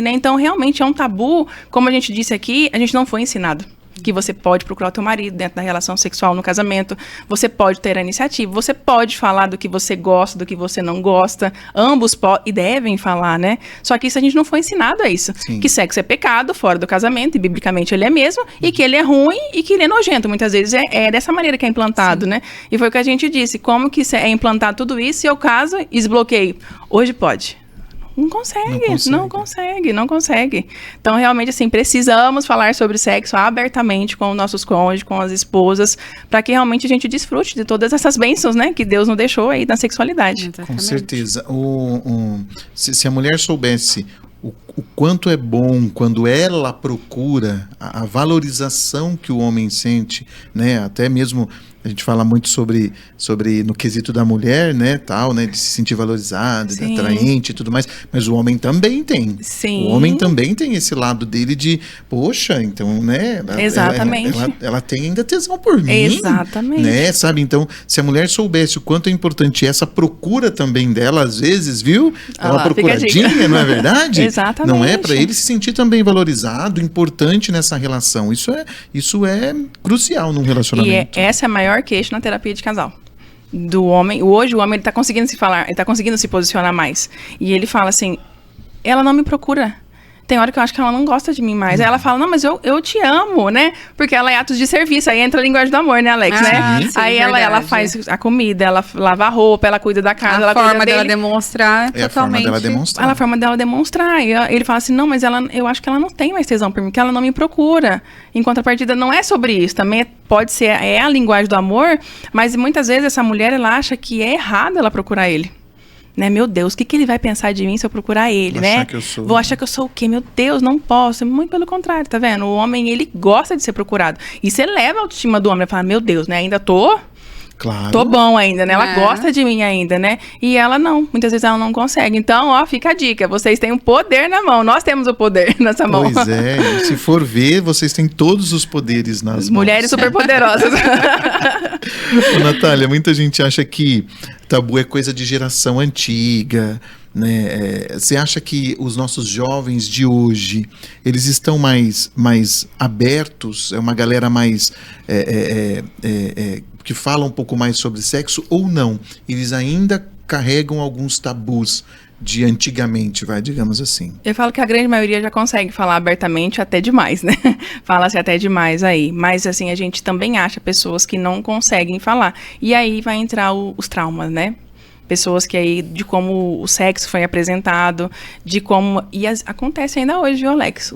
né? Então, realmente é um tabu. Como a gente disse aqui, a gente não foi ensinado que você pode procurar o teu marido dentro da relação sexual no casamento, você pode ter a iniciativa, você pode falar do que você gosta, do que você não gosta, ambos podem e devem falar, né? Só que isso a gente não foi ensinado a isso. Sim. Que sexo é pecado fora do casamento, e biblicamente ele é mesmo, e que ele é ruim e que ele é nojento. Muitas vezes é dessa maneira que é implantado, sim, né? E foi o que a gente disse, como que é implantado tudo isso, e eu caso e desbloqueio. Hoje pode. Não consegue. Então, realmente, assim, precisamos falar sobre sexo abertamente com os nossos cônjuges, com as esposas, para que realmente a gente desfrute de todas essas bênçãos, né, que Deus nos deixou aí na sexualidade. Exatamente. Com certeza. Se a mulher soubesse o quanto é bom quando ela procura a valorização que o homem sente, né, até mesmo a gente fala muito sobre no quesito da mulher, né, tal, né, de se sentir valorizada, atraente e tudo mais, mas o homem também tem. Sim. O homem também tem esse lado dele de, poxa, então, né, exatamente. Ela tem ainda tesão por mim. Exatamente. Né, sabe? Então, se a mulher soubesse o quanto é importante essa procura também dela, às vezes, viu? Uma procuradinha, não é verdade? Exatamente. Não é? Para ele se sentir também valorizado, importante nessa relação. Isso é crucial num relacionamento. E essa é a maior queixa na terapia de casal. Do homem. Hoje o homem ele tá conseguindo se falar, ele tá conseguindo se posicionar mais. E ele fala assim, ela não me procura. Tem hora que eu acho que ela não gosta de mim mais. Aí ela fala, não, mas eu te amo, né? Porque ela é atos de serviço. Aí entra a linguagem do amor, né, Alex? Né? Sim, aí ela faz a comida, ela lava a roupa, ela cuida da casa. A forma dela demonstrar é totalmente. A forma dela demonstrar. A forma dela demonstrar. E ele fala assim, não, mas eu acho que ela não tem mais tesão por mim, porque ela não me procura. Em contrapartida, não é sobre isso. Também pode ser, é a linguagem do amor, mas muitas vezes essa mulher, ela acha que é errado ela procurar ele. Né? Meu Deus, o que ele vai pensar de mim se eu procurar ele, né? Vou achar que eu sou o quê? Meu Deus, não posso. Muito pelo contrário, tá vendo? O homem, ele gosta de ser procurado. E você eleva a autoestima do homem. Ele fala, meu Deus, né? Ainda tô bom ainda, né? Ela gosta de mim ainda, né? E ela não. Muitas vezes ela não consegue. Então, ó, fica a dica. Vocês têm o poder na mão. Nós temos o poder nessa mão. Pois é. Se for ver, vocês têm todos os poderes nas mãos. Mulheres superpoderosas. Ô, Natália, muita gente acha que tabu é coisa de geração antiga, né? Você acha que os nossos jovens de hoje, eles estão mais abertos? É uma galera mais que fala um pouco mais sobre sexo ou não? Eles ainda carregam alguns tabus de antigamente, digamos assim. Eu falo que a grande maioria já consegue falar abertamente até demais, né? Fala-se até demais aí. Mas, assim, a gente também acha pessoas que não conseguem falar. E aí vai entrar os traumas, né? Pessoas que aí, de como o sexo foi apresentado, de como... E acontece ainda hoje, viu, Alex?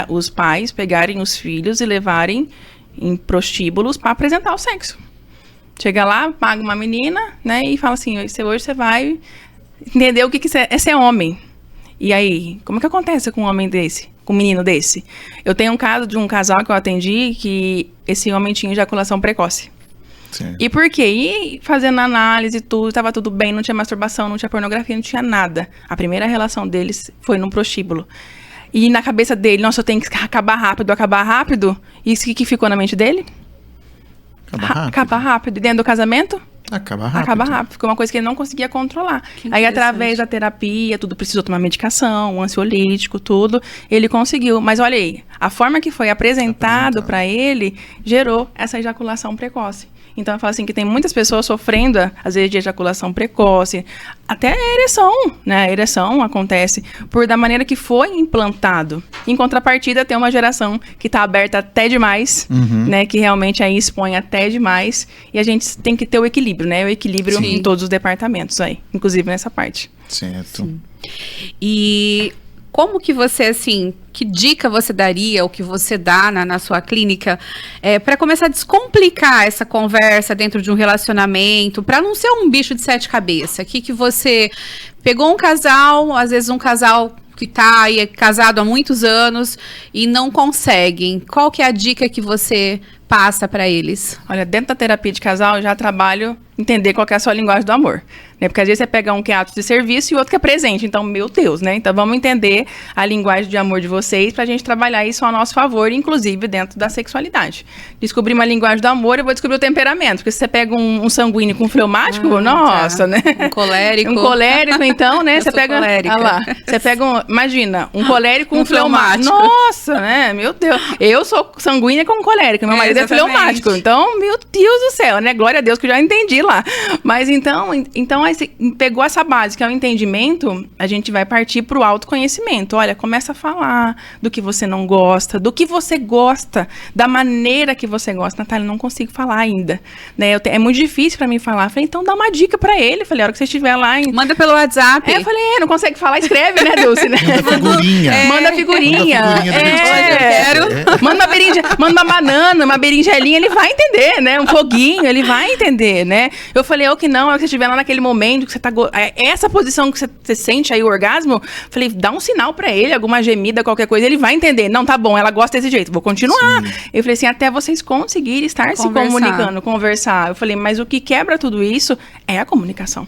Os pais pegarem os filhos e levarem em prostíbulos para apresentar o sexo. Chega lá, paga uma menina, né? E fala assim, hoje você vai... entender o que é ser homem. E aí, como que acontece com um homem desse? Com um menino desse? Eu tenho um caso de um casal que eu atendi que esse homem tinha ejaculação precoce. Sim. E por quê? E fazendo análise, tudo, estava tudo bem, não tinha masturbação, não tinha pornografia, não tinha nada. A primeira relação deles foi num prostíbulo. E na cabeça dele, nossa, eu tenho que acabar rápido. E isso que ficou na mente dele? Acabar rápido. E dentro do casamento? Acaba rápido. Ficou uma coisa que ele não conseguia controlar. Aí, através da terapia, tudo precisou tomar medicação, um ansiolítico, tudo. Ele conseguiu. Mas olha aí, a forma que foi apresentado para ele gerou essa ejaculação precoce. Então, eu falo assim, que tem muitas pessoas sofrendo, às vezes, de ejaculação precoce, até a ereção, né? A ereção acontece da maneira que foi implantado. Em contrapartida, tem uma geração que está aberta até demais, né? Que realmente aí expõe até demais. E a gente tem que ter o equilíbrio, né? O equilíbrio em todos os departamentos aí, inclusive nessa parte. Certo. Sim. E como que você, assim, que dica você daria, ou que você dá na sua clínica, para começar a descomplicar essa conversa dentro de um relacionamento, para não ser um bicho de 7 cabeças? Que você pegou um casal, às vezes um casal que está aí casado há muitos anos e não conseguem. Qual que é a dica que você passa para eles? Olha, dentro da terapia de casal, eu já trabalho entender qual que é a sua linguagem do amor, né? Porque às vezes você pega um que é ato de serviço e outro que é presente. Então, meu Deus, né? Então, vamos entender a linguagem de amor de vocês pra gente trabalhar isso a nosso favor, inclusive dentro da sexualidade. Descobrir uma linguagem do amor, eu vou descobrir o temperamento. Porque se você pega um sanguíneo com um fleumático, nossa, né? Um colérico. Um colérico, então, né? Eu Você sou pega, colérica. olha lá, você pega imagina, um colérico com Um um fleumático. fleumático. Nossa, né? Meu Deus. Eu sou sanguínea com colérica, meu marido é Exatamente. fleumático. Então, meu Deus do céu, né? Glória a Deus que eu já entendi lá. Mas então aí você pegou essa base, que é o entendimento, a gente vai partir para o autoconhecimento. Olha, começa a falar do que você não gosta, do que você gosta, da maneira que você gosta. Natália, não consigo falar ainda, né? É muito difícil para mim falar. Eu falei, então dá uma dica para ele. Eu falei, a hora que você estiver lá... Manda pelo WhatsApp. Eu falei, não consegue falar, escreve, né, Dulce? Né? Manda figurinha. Manda figurinha. Manda figurinha do Manda uma banana, uma berinjelinha, ele vai entender, né? Um foguinho, ele vai entender, né? Eu falei, que não, se você estiver lá naquele momento que você tá... Essa posição que você sente aí, o orgasmo, falei, dá um sinal pra ele, alguma gemida, qualquer coisa, ele vai entender. Não, tá bom, ela gosta desse jeito, vou continuar. Sim. Eu falei assim, até vocês conseguirem estar se comunicando, conversar. Eu falei, mas o que quebra tudo isso é a comunicação.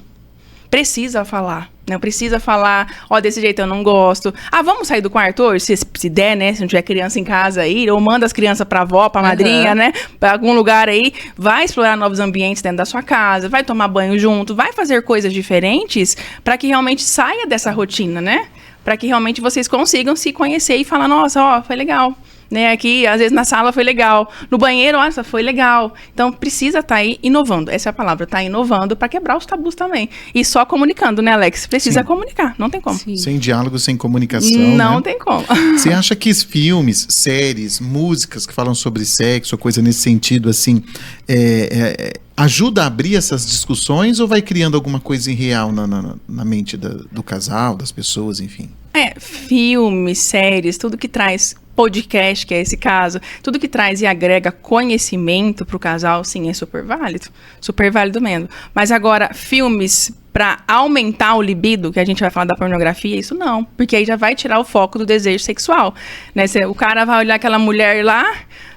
Precisa falar, né? Precisa falar, desse jeito eu não gosto. Vamos sair do quarto hoje? Se der, né? Se não tiver criança em casa aí, ou manda as crianças pra avó, pra madrinha, né? Pra algum lugar aí. Vai explorar novos ambientes dentro da sua casa, vai tomar banho junto, vai fazer coisas diferentes pra que realmente saia dessa rotina, né? Pra que realmente vocês consigam se conhecer e falar, nossa, foi legal. Né, aqui, às vezes na sala foi legal, no banheiro, nossa, foi legal. Então, precisa estar aí inovando, essa é a palavra, tá inovando para quebrar os tabus também. E só comunicando, né, Alex? Precisa comunicar, não tem como. Sim. Sem diálogo, sem comunicação, não, né? tem como. Você acha que filmes, séries, músicas que falam sobre sexo, coisa nesse sentido, assim, ajuda a abrir essas discussões ou vai criando alguma coisa irreal na mente do casal, das pessoas, enfim? Filmes, séries, tudo que traz podcast, que é esse caso, tudo que traz e agrega conhecimento pro casal, sim, é super válido mesmo. Mas agora, filmes para aumentar o libido, que a gente vai falar da pornografia, isso não, porque aí já vai tirar o foco do desejo sexual, né? O cara vai olhar aquela mulher lá,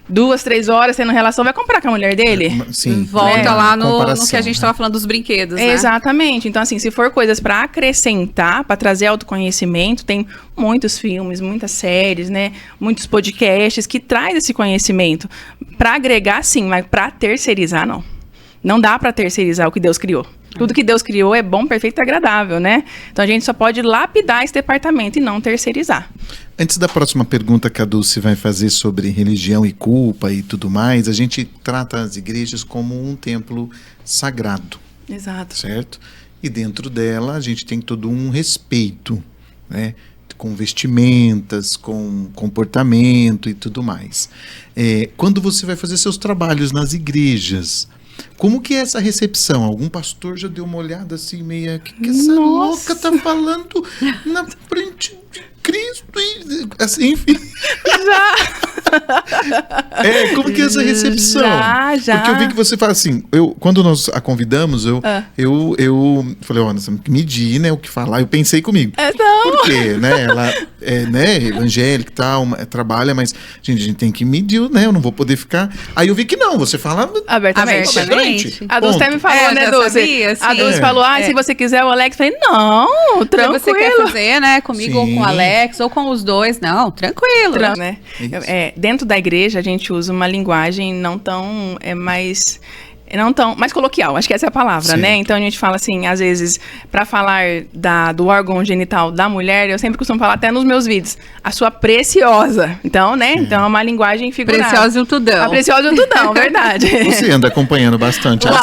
2, 3 horas tendo relação, vai comprar com a mulher dele? Sim. Volta lá no que a gente estava falando dos brinquedos, né? Exatamente. Então, assim, se for coisas para acrescentar, para trazer autoconhecimento, tem muitos filmes, muitas séries, né? Muitos podcasts que traz esse conhecimento. Para agregar, sim, mas para terceirizar, não. Não dá para terceirizar o que Deus criou. Tudo que Deus criou é bom, perfeito e agradável, né? Então, a gente só pode lapidar esse departamento e não terceirizar. Antes da próxima pergunta que a Dulce vai fazer sobre religião e culpa e tudo mais, a gente trata as igrejas como um templo sagrado. Exato. Certo? E dentro dela a gente tem todo um respeito, né? Com vestimentas, com comportamento e tudo mais. Quando você vai fazer seus trabalhos nas igrejas, como que é essa recepção? Algum pastor já deu uma olhada assim, meia... que essa louca tá falando na frente de Cristo? E, assim, enfim. Como que é essa recepção? Já. Porque eu vi que você fala assim, quando nós a convidamos, eu falei, nós temos que medir, né, o que falar. Eu pensei comigo. Porque, né, ela é, né, evangélica e tal, trabalha, mas, gente, a gente tem que medir, né, eu não vou poder ficar... Aí eu vi que não, você fala abertamente. A Dulce até me falou, né, Dulce? Sabia, a Dulce falou, se você quiser o Alex, eu falei, não, tranquilo. Se você quer fazer, né, comigo ou com o Alex, ou com os dois, não, tranquilo. Né? Dentro da igreja, a gente usa uma linguagem não tão mais não tão, mais coloquial, acho que essa é a palavra, né? Então a gente fala assim, às vezes, pra falar do órgão genital da mulher, eu sempre costumo falar até nos meus vídeos, a sua preciosa. Então, né? Então é uma linguagem figurada. Preciosa e um tudão. A preciosa e um tudão, verdade. Você anda acompanhando bastante as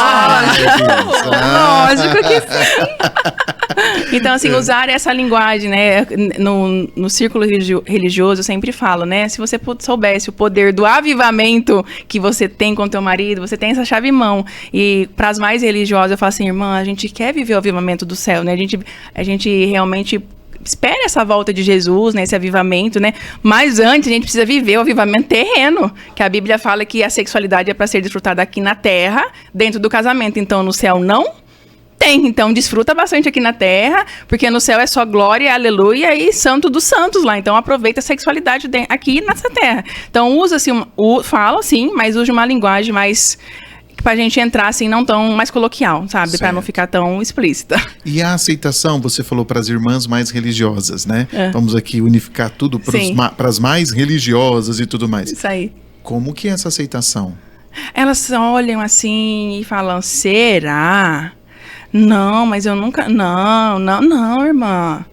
Lógico que sim. Então, assim, usar essa linguagem, né? No círculo religioso, eu sempre falo, né? Se você soubesse o poder do avivamento que você tem com o teu marido, você tem essa chave em mão. E para as mais religiosas, eu falo assim, irmã, a gente quer viver o avivamento do céu, né? A gente realmente espera essa volta de Jesus, né? Esse avivamento, né? Mas antes, a gente precisa viver o avivamento terreno, que a Bíblia fala que a sexualidade é para ser desfrutada aqui na terra, dentro do casamento. Então, no céu, não tem. Então, desfruta bastante aqui na terra, porque no céu é só glória, aleluia e santo dos santos lá. Então, aproveita a sexualidade aqui nessa terra. Então, usa-se, fala sim, mas use uma linguagem mais, pra gente entrar assim, não tão mais coloquial, sabe? Pra não ficar tão explícita. E a aceitação, você falou para as irmãs mais religiosas, né? Vamos aqui unificar tudo para as mais religiosas e tudo mais. Isso aí. Como que é essa aceitação? Elas olham assim e falam, será? Não, mas eu nunca... Não, irmã.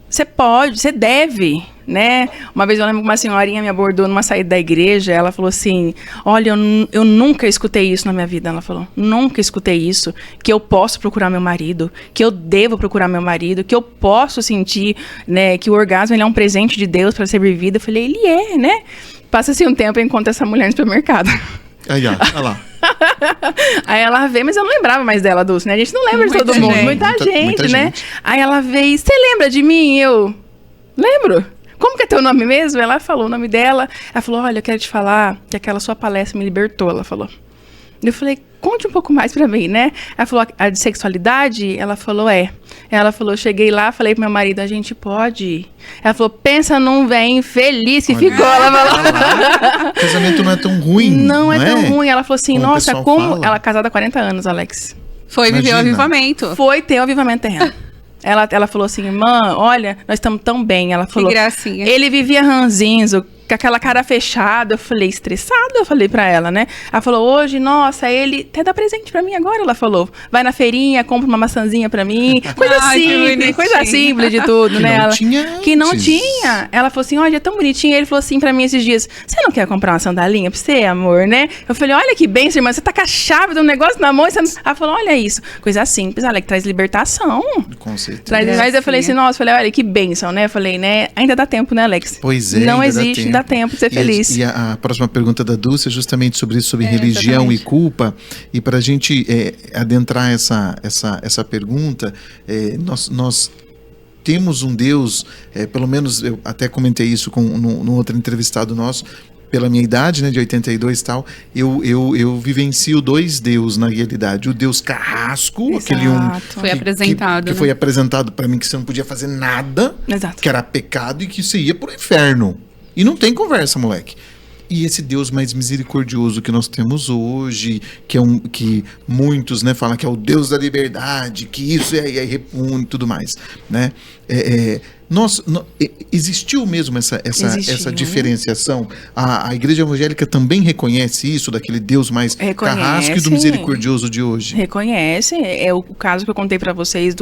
Você pode, você deve, né? Uma vez eu lembro que uma senhorinha me abordou numa saída da igreja, ela falou assim, olha, eu nunca escutei isso na minha vida, ela falou, nunca escutei isso, que eu posso procurar meu marido, que eu devo procurar meu marido, que eu posso sentir, né, que o orgasmo ele é um presente de Deus para ser vivido. Eu falei, ele é, né? Passa-se um tempo e encontra essa mulher no supermercado. Aí, olha lá. Aí ela veio, mas eu não lembrava mais dela, Dulce, né? A gente não lembra de todo mundo, muita gente, né? Aí ela veio, você lembra de mim? Eu, lembro. Como que é teu nome mesmo? Ela falou o nome dela. Ela falou, olha, eu quero te falar que aquela sua palestra me libertou, ela falou. Eu falei, conte um pouco mais pra mim, né? Ela falou, a de sexualidade? Ela falou, é. Ela falou, cheguei lá, falei pro meu marido, a gente pode? Ela falou, pensa num velho infeliz que ficou. Ela falou. O casamento não é tão ruim. Não é tão ruim. Ela falou assim, como nossa, como... Fala. Ela é casada há 40 anos, Alex. Foi viver o avivamento. Foi ter o avivamento terreno. Ela falou assim, irmã, olha, nós estamos tão bem. Ela falou, que gracinha. Ele vivia ranzinzo, com aquela cara fechada. Eu falei, estressada, eu falei pra ela, né? Ela falou, hoje, nossa, ele até dá presente pra mim agora, ela falou. Vai na feirinha, compra uma maçãzinha pra mim. Coisa simples de tudo, né? Que não tinha. Ela falou assim, olha, é tão bonitinho. Ele falou assim pra mim esses dias, você não quer comprar uma sandalinha pra você, amor, né? Eu falei, olha que bem, irmã, você tá com a chave de um negócio na mão. Ela falou, olha isso. Coisa simples, Alex, traz libertação. Com certeza. Mas eu falei assim, nossa, falei, olha, que bênção, né? Eu falei, né? Ainda dá tempo, né, Alex? Pois é. Não existe, dá tempo de ser feliz. E a próxima pergunta da Dulce é justamente sobre isso, sobre religião exatamente. e culpa. E para a gente adentrar essa pergunta, nós temos um Deus, pelo menos eu até comentei isso no outro entrevistado nosso, pela minha idade, né, de 82 e tal, eu vivencio dois Deus na realidade. O Deus carrasco, Exato. aquele Foi apresentado, que né? foi apresentado para mim que você não podia fazer nada, Exato. que era pecado e que você ia pro inferno. E não tem conversa, moleque. E esse Deus mais misericordioso que nós temos hoje, que muitos, né, falam que é o Deus da liberdade, que isso repune e tudo mais, né? Existiu mesmo essa diferenciação? A igreja evangélica também reconhece isso, daquele Deus mais carrasco e do misericordioso de hoje? Reconhece. É o caso que eu contei pra vocês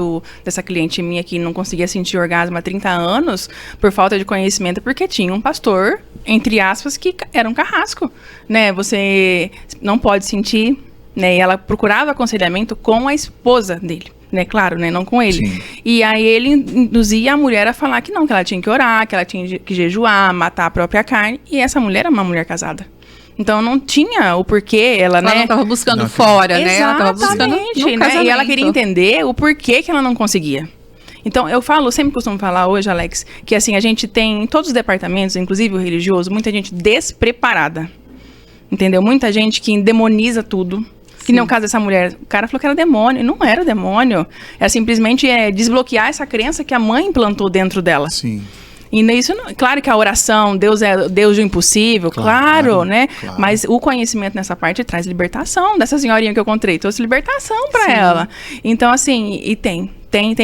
dessa cliente minha que não conseguia sentir orgasmo há 30 anos por falta de conhecimento, porque tinha um pastor, entre aspas, que era um carrasco, né? Você não pode sentir, né? E ela procurava aconselhamento com a esposa dele. Né, claro, né, não com ele. Sim. E aí ele induzia a mulher a falar que não, que ela tinha que orar, que ela tinha que jejuar, matar a própria carne. E essa mulher era uma mulher casada. Então não tinha o porquê, ela né? Não estava buscando fora, né? Ela estava buscando no né? E ela queria entender o porquê que ela não conseguia. Então, eu sempre costumo falar hoje, Alex, que assim, a gente tem em todos os departamentos, inclusive o religioso, muita gente despreparada. Entendeu? Muita gente que endemoniza tudo. Que nem o caso dessa mulher, o cara falou que era demônio, e não era demônio. Era simplesmente desbloquear essa crença que a mãe implantou dentro dela. Sim. E isso, claro que a oração, Deus é Deus do impossível, claro, né? Claro. Mas o conhecimento nessa parte traz libertação. Dessa senhorinha que eu contei, trouxe libertação para ela. Então, assim, e tem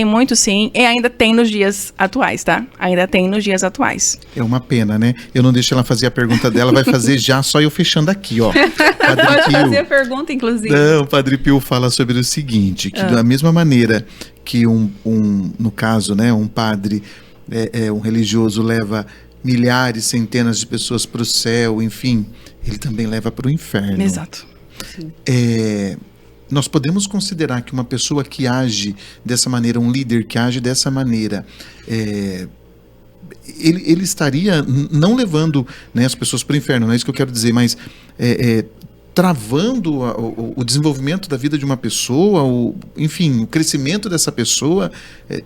muito sim, e ainda tem nos dias atuais, tá? Ainda tem nos dias atuais. É uma pena, né? Eu não deixo ela fazer a pergunta dela, vai fazer já, só eu fechando aqui, ó. Pode fazer a pergunta, inclusive. Não, o Padre Pio fala sobre o seguinte, que da mesma maneira que no caso, né, um padre, um religioso leva milhares, centenas de pessoas para o céu, enfim, ele também leva para o inferno. Exato. Nós podemos considerar que uma pessoa que age dessa maneira, um líder que age dessa maneira, ele estaria não levando, né, as pessoas para o inferno, não é isso que eu quero dizer, mas travando o desenvolvimento da vida de uma pessoa, enfim, o crescimento dessa pessoa,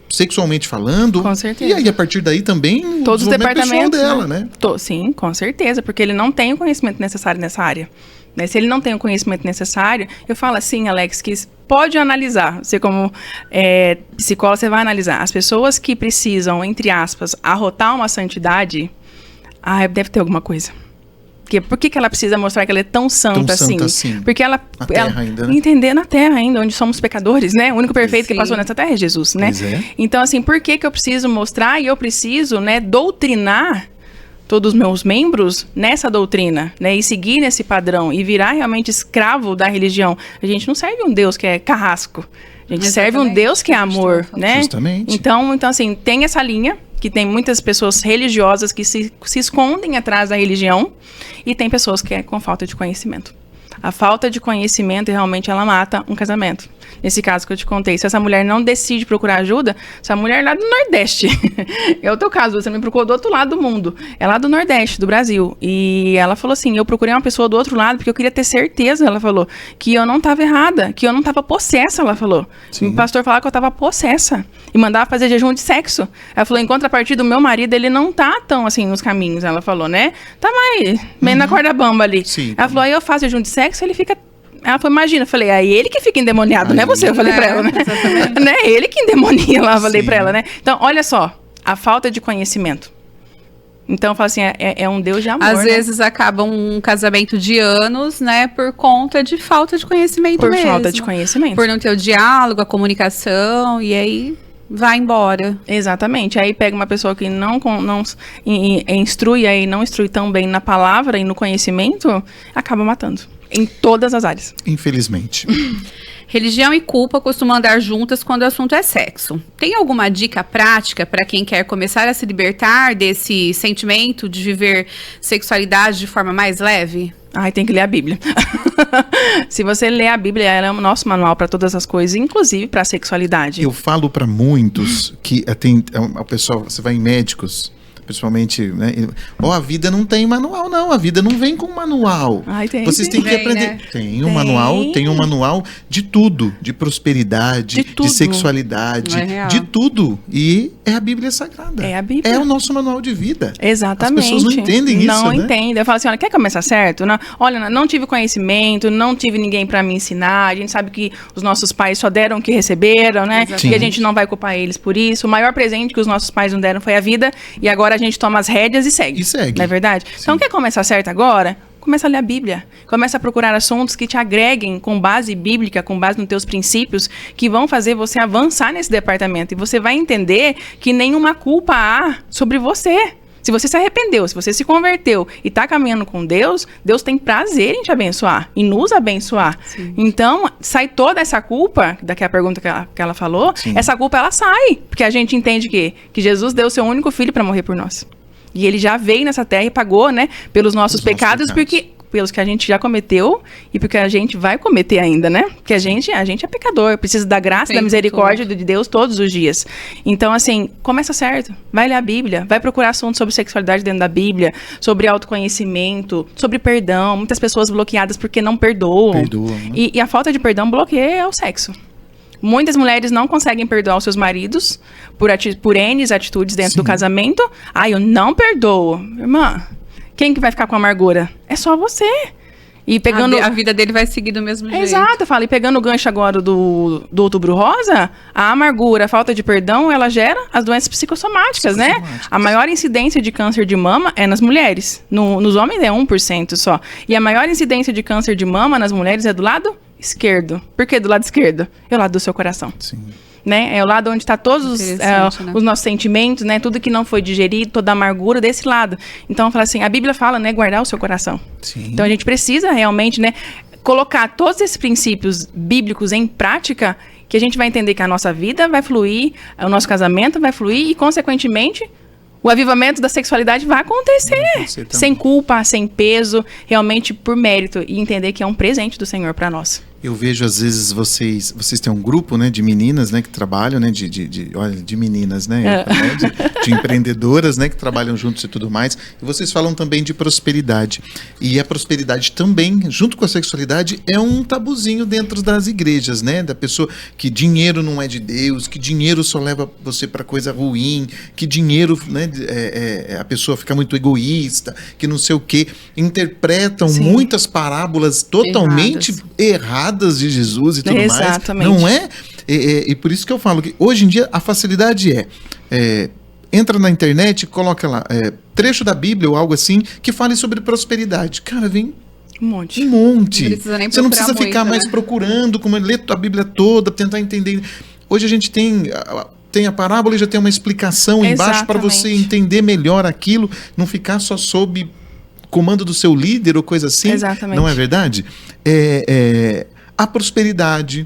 sexualmente falando. Com certeza. E aí, a partir daí, também todos os departamentos dela, né? Sim, com certeza, porque ele não tem o conhecimento necessário nessa área. Né? Se ele não tem o conhecimento necessário, eu falo assim, Alex, que pode analisar. Você como psicóloga, você vai analisar. As pessoas que precisam, entre aspas, arrotar uma santidade, deve ter alguma coisa. Por que ela precisa mostrar que ela é tão santa assim? Porque ela ainda, né? Entender na terra ainda, onde somos pecadores, né? O único perfeito que passou nessa terra é Jesus, né? Então, assim, por que eu preciso mostrar e eu preciso, né, doutrinar todos os meus membros nessa doutrina, né? E seguir nesse padrão e virar realmente escravo da religião. A gente não serve um Deus que é carrasco. A gente serve um Deus que é amor, né? Justamente. Então, assim, tem essa linha que tem muitas pessoas religiosas que se escondem atrás da religião e tem pessoas que é com falta de conhecimento. A falta de conhecimento realmente ela mata um casamento. Nesse caso que eu te contei, se essa mulher não decide procurar ajuda, essa mulher é lá do Nordeste. É o teu caso, você me procurou do outro lado do mundo. É lá do Nordeste, do Brasil. E ela falou assim, eu procurei uma pessoa do outro lado porque eu queria ter certeza, ela falou, que eu não estava errada, que eu não estava possessa, ela falou. O pastor falava que eu estava possessa e mandava fazer jejum de sexo. Ela falou, em contrapartida, o meu marido, ele não tá tão assim nos caminhos, ela falou, né? Tá meio na corda bamba ali. Sim. Ela falou, aí eu faço jejum de sexo, ele fica... Ela falou, imagina, eu falei, aí ele que fica endemoniado, né? Você, eu falei pra ela, né? Né? Ele que endemonia lá, eu falei pra ela, né? Então, olha só, a falta de conhecimento. Então, eu falo assim, é um Deus de amor, às vezes acaba um casamento de anos, né? Por conta de falta de conhecimento mesmo. Por falta de conhecimento. Por não ter o diálogo, a comunicação, e aí vai embora. Exatamente. Aí pega uma pessoa que não instrui, aí não instrui tão bem na palavra e no conhecimento, acaba matando. Em todas as áreas. Infelizmente. Religião e culpa costumam andar juntas quando o assunto é sexo. Tem alguma dica prática para quem quer começar a se libertar desse sentimento de viver sexualidade de forma mais leve? Tem que ler a Bíblia. Se você ler a Bíblia, ela é o nosso manual para todas as coisas, inclusive para a sexualidade. Eu falo para muitos que tem o pessoal, você vai em médicos, principalmente, né? A vida não tem manual, não. A vida não vem com manual. Vocês têm que aprender. Né? Tem um manual de tudo, de prosperidade, de sexualidade, de tudo. E é a Bíblia Sagrada. É a Bíblia. É o nosso manual de vida. Exatamente. As pessoas não entendem isso, Não né? entendem. Eu falo assim, olha, quer começar certo? Não, olha, não tive conhecimento, não tive ninguém para me ensinar. A gente sabe que os nossos pais só deram o que receberam, né? E a gente não vai culpar eles por isso. O maior presente que os nossos pais não deram foi a vida. E agora a gente toma as rédeas e segue. Não é verdade? Sim. Então, quer começar certo agora? Começa a ler a Bíblia. Começa a procurar assuntos que te agreguem com base bíblica, com base nos teus princípios, que vão fazer você avançar nesse departamento. E você vai entender que nenhuma culpa há sobre você. Se você se arrependeu, se você se converteu e está caminhando com Deus, Deus tem prazer em te abençoar, em nos abençoar. Sim. Então, sai toda essa culpa, daqui a pergunta que ela falou, essa culpa ela sai, porque a gente entende que Jesus deu o seu único filho para morrer por nós. E ele já veio nessa terra e pagou, né, pelos nossos pecados, pelos que a gente já cometeu e porque a gente vai cometer ainda, né? Porque a gente é pecador, precisa da graça e da misericórdia de Deus todos os dias. Então, assim, começa certo. Vai ler a Bíblia, vai procurar assuntos sobre sexualidade dentro da Bíblia, sobre autoconhecimento, sobre perdão. Muitas pessoas bloqueadas porque não perdoam. Né? E a falta de perdão bloqueia o sexo. Muitas mulheres não conseguem perdoar os seus maridos por N atitudes dentro do casamento. Eu não perdoo. Irmã, quem que vai ficar com amargura? É só você. E pegando... A vida dele vai seguir do mesmo jeito. Exato, eu falo. E pegando o gancho agora do Outubro Rosa, a amargura, a falta de perdão, ela gera as doenças psicossomáticas, né? A maior incidência de câncer de mama é nas mulheres. Nos homens é 1% só. E a maior incidência de câncer de mama nas mulheres é do lado esquerdo. Por que do lado esquerdo? É o lado do seu coração. Sim. Né? É o lado onde está todos Né? os nossos sentimentos, né? Tudo que não foi digerido, toda a amargura desse lado. Então, eu falo assim, a Bíblia fala, né? Guardar o seu coração. Sim. Então, a gente precisa realmente, né? Colocar todos esses princípios bíblicos em prática, que a gente vai entender que a nossa vida vai fluir, o nosso casamento vai fluir e, consequentemente, o avivamento da sexualidade vai acontecer. Sem culpa, sem peso, realmente por mérito. E entender que é um presente do Senhor para nós. Eu vejo, às vezes, vocês têm um grupo, né, de meninas, né, que trabalham, né, de meninas, né, de empreendedoras, né, que trabalham juntos e tudo mais. E vocês falam também de prosperidade. E a prosperidade também, junto com a sexualidade, é um tabuzinho dentro das igrejas, né, da pessoa que dinheiro não é de Deus, que dinheiro só leva você para coisa ruim, que dinheiro, né, a pessoa fica muito egoísta, que não sei o quê. Interpretam muitas parábolas totalmente erradas de Jesus e tudo Exatamente. mais. Não é? E por isso que eu falo que hoje em dia a facilidade entra na internet e coloca lá trecho da Bíblia ou algo assim que fale sobre prosperidade. Cara, vem um monte. Não precisa nem Você não precisa procurar ficar muito, mais né? procurando, como ler a Bíblia toda, tentar entender. Hoje a gente tem a parábola e já tem uma explicação embaixo para você Exatamente. entender melhor aquilo, não ficar só sob comando do seu líder ou coisa assim. Exatamente. Não é verdade? A prosperidade,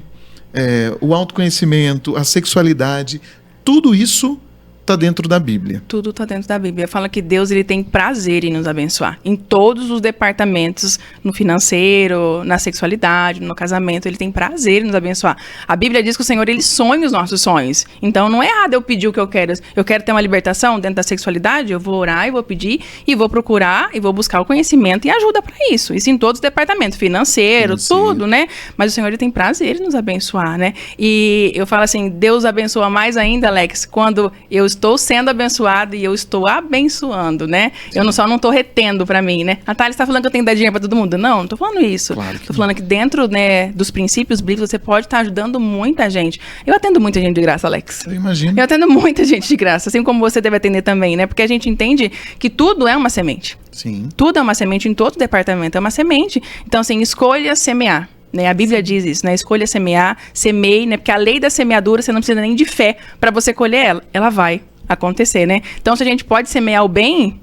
o autoconhecimento, a sexualidade, tudo isso está dentro da Bíblia. Tudo está dentro da Bíblia. Fala que Deus ele tem prazer em nos abençoar. Em todos os departamentos, no financeiro, na sexualidade, no casamento, ele tem prazer em nos abençoar. A Bíblia diz que o Senhor, ele sonha os nossos sonhos. Então, não é errado eu pedir o que eu quero. Eu quero ter uma libertação dentro da sexualidade, eu vou orar e vou pedir, e vou procurar, e vou buscar o conhecimento e ajuda para isso. Isso em todos os departamentos, financeiro, tudo, né? Mas o Senhor, ele tem prazer em nos abençoar, né? E eu falo assim, Deus abençoa mais ainda, Alex, quando eu estou sendo abençoado e eu estou abençoando, né? Eu não estou retendo para mim, né? Natália, você tá falando que eu tenho que dar dinheiro para todo mundo? Não, não tô falando isso. Claro que Tô falando que dentro, né, dos princípios bíblicos, você pode estar ajudando muita gente. Eu atendo muita gente de graça, Alex. Eu imagino. Eu atendo muita gente de graça, assim como você deve atender também, né? Porque a gente entende que tudo é uma semente. Sim. Tudo é uma semente, em todo departamento é uma semente. Então, assim, escolha semear. Né? A Bíblia diz isso, né? Escolha semear, semeie, né? Porque a lei da semeadura, você não precisa nem de fé para você colher ela. Ela vai acontecer, né? Então, se a gente pode semear o bem,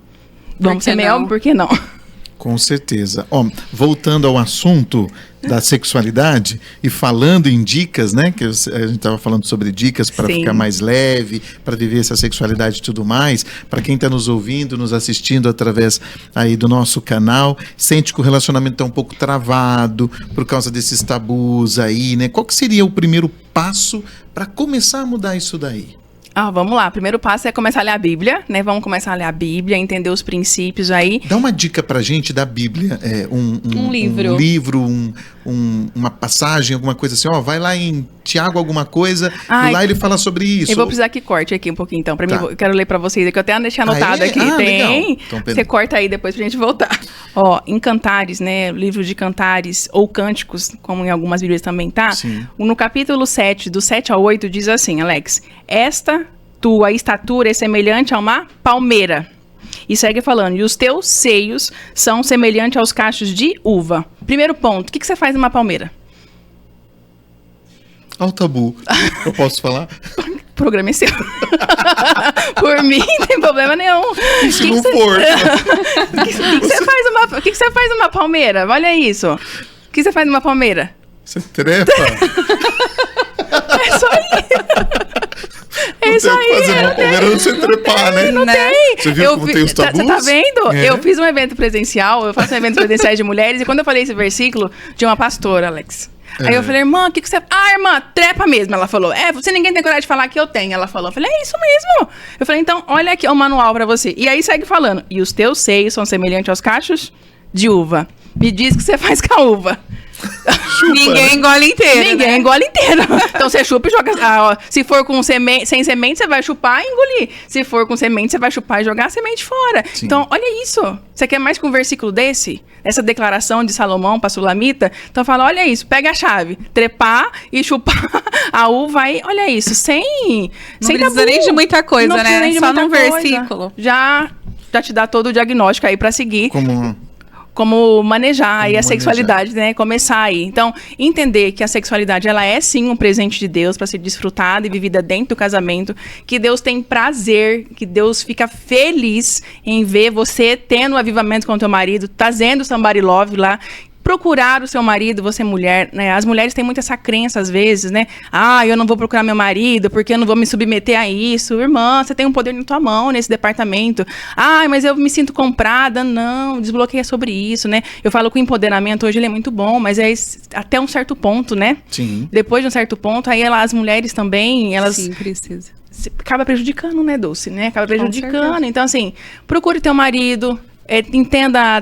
vamos semear o por que não? Com certeza. Ó, voltando ao assunto da sexualidade e falando em dicas, né? Que a gente estava falando sobre dicas para ficar mais leve, para viver essa sexualidade e tudo mais. Para quem está nos ouvindo, nos assistindo através aí do nosso canal, sente que o relacionamento está um pouco travado por causa desses tabus aí, né? Qual que seria o primeiro passo para começar a mudar isso daí? Vamos lá. O primeiro passo é começar a ler a Bíblia, né? Vamos começar a ler a Bíblia, entender os princípios aí. Dá uma dica pra gente da Bíblia, Um livro. Um livro, uma passagem, alguma coisa assim. Ó, vai lá em Tiago alguma coisa, e lá ele fala sobre isso. Eu vou precisar que corte aqui um pouquinho, então. Pra mim, eu quero ler pra vocês aqui. Eu até deixei anotado aqui. Legal. Tem. Então, você corta aí depois pra gente voltar. Ó, em Cantares, né? Livro de Cantares ou Cânticos, como em algumas Bíblias também tá. Sim. No capítulo 7, do 7 ao 8, diz assim, Alex. Esta tua estatura é semelhante a uma palmeira. E segue falando, e os teus seios são semelhantes aos cachos de uva. Primeiro ponto, o que você faz numa palmeira? Ao tabu. Eu posso falar? Programa é seu. Por mim, não tem problema nenhum. Se não for. O que você faz numa palmeira? Olha isso. O que você faz numa palmeira? Você trepa? É só isso. É isso aí. Fazer uma palmeira não você trepar, né? Não tem. Você viu como tem os tabus? Você tá vendo? É. Eu fiz um evento presencial, eu faço eventos presenciais de mulheres, e quando eu falei esse versículo, de uma pastora, Alex. Aí eu falei, irmã, o que você... irmã, trepa mesmo, ela falou. Você ninguém tem coragem de falar que eu tenho, ela falou. Eu falei, é isso mesmo. Eu falei, então, olha aqui o manual pra você. E aí segue falando, e os teus seios são semelhantes aos cachos de uva. Me diz o que você faz com a uva. Ninguém engole inteiro. Ninguém engole inteiro. Então você chupa e joga. Se for com sem semente, você vai chupar e engolir. Se for com semente, você vai chupar e jogar a semente fora. Sim. Então, olha isso. Você quer mais que um versículo desse? Essa declaração de Salomão para Sulamita? Então fala, olha isso, pega a chave, trepar e chupar a uva aí. Olha isso, sem precisa tabu. nem de muita coisa, Não precisa né? nem de Só muita num coisa. versículo. Já te dá todo o diagnóstico aí para seguir. Como Manejar aí a manejar. sexualidade, né? Começar aí. Então, entender que a sexualidade, ela é sim um presente de Deus para ser desfrutada e vivida dentro do casamento, que Deus tem prazer, que Deus fica feliz em ver você tendo um avivamento com o teu marido, trazendo somebody love lá. Procurar o seu marido, você mulher, né? As mulheres têm muito essa crença às vezes, né? Eu não vou procurar meu marido porque eu não vou me submeter a isso. Irmã, você tem um poder na tua mão nesse departamento. Mas eu me sinto comprada. Não, desbloqueia sobre isso, né? Eu falo que o empoderamento hoje ele é muito bom, mas é até um certo ponto, né? Sim. Depois de um certo ponto, aí as mulheres também, elas... Sim, precisa. Acaba prejudicando, né, Dulce? Né? Acaba prejudicando. certeza. Então, assim, procure teu marido...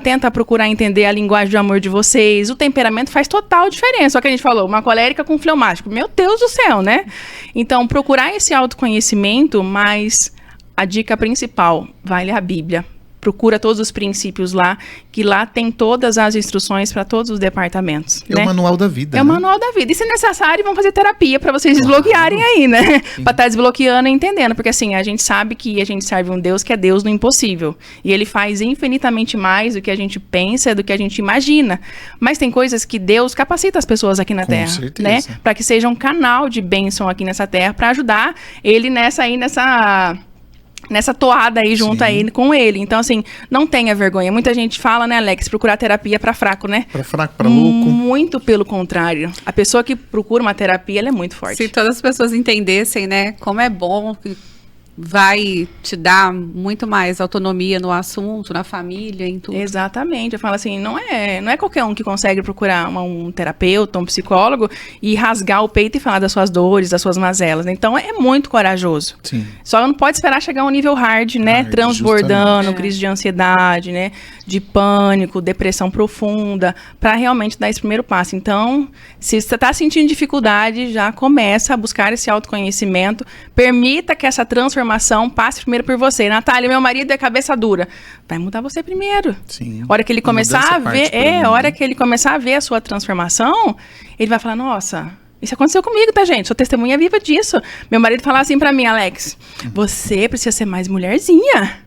tenta procurar entender a linguagem de amor de vocês. O temperamento faz total diferença. Só que a gente falou, uma colérica com fleumático. Meu Deus do céu, né? Então, procurar esse autoconhecimento, mas a dica principal, vai ler a Bíblia. Procura todos os princípios lá, que lá tem todas as instruções para todos os departamentos. É né? o manual da vida. É o manual da vida. E se necessário, vão fazer terapia para vocês desbloquearem aí, né? Para estar desbloqueando e entendendo. Porque assim, a gente sabe que a gente serve um Deus que é Deus no impossível. E ele faz infinitamente mais do que a gente pensa, do que a gente imagina. Mas tem coisas que Deus capacita as pessoas aqui na Terra. certeza. Né? Para que seja um canal de bênção aqui nessa Terra, para ajudar ele nessa toada aí, junto Sim. aí com ele. Então, assim, não tenha vergonha. Muita gente fala, né, Alex, procurar terapia para fraco, né? Para fraco, para louco. Muito pelo contrário. A pessoa que procura uma terapia, ela é muito forte. Se todas as pessoas entendessem, né, como é bom, vai te dar muito mais autonomia no assunto, na família, em tudo. Exatamente. Eu falo assim, não é qualquer um que consegue procurar um terapeuta, um psicólogo e rasgar o peito e falar das suas dores, das suas mazelas. Então, é muito corajoso. Sim. Só não pode esperar chegar a um nível hard, né? Transbordando, justamente. crise de ansiedade, né? De pânico, depressão profunda, para realmente dar esse primeiro passo. Então, se você está sentindo dificuldade, já começa a buscar esse autoconhecimento. Permita que essa transformação passe primeiro por você. Natália, meu marido é cabeça dura. Vai mudar você primeiro. Sim. A hora que ele começar a ver, a hora que ele começar a ver a sua transformação, ele vai falar, nossa, isso aconteceu comigo, tá, gente? Sou testemunha viva disso. Meu marido falava assim pra mim, Alex, você precisa ser mais mulherzinha.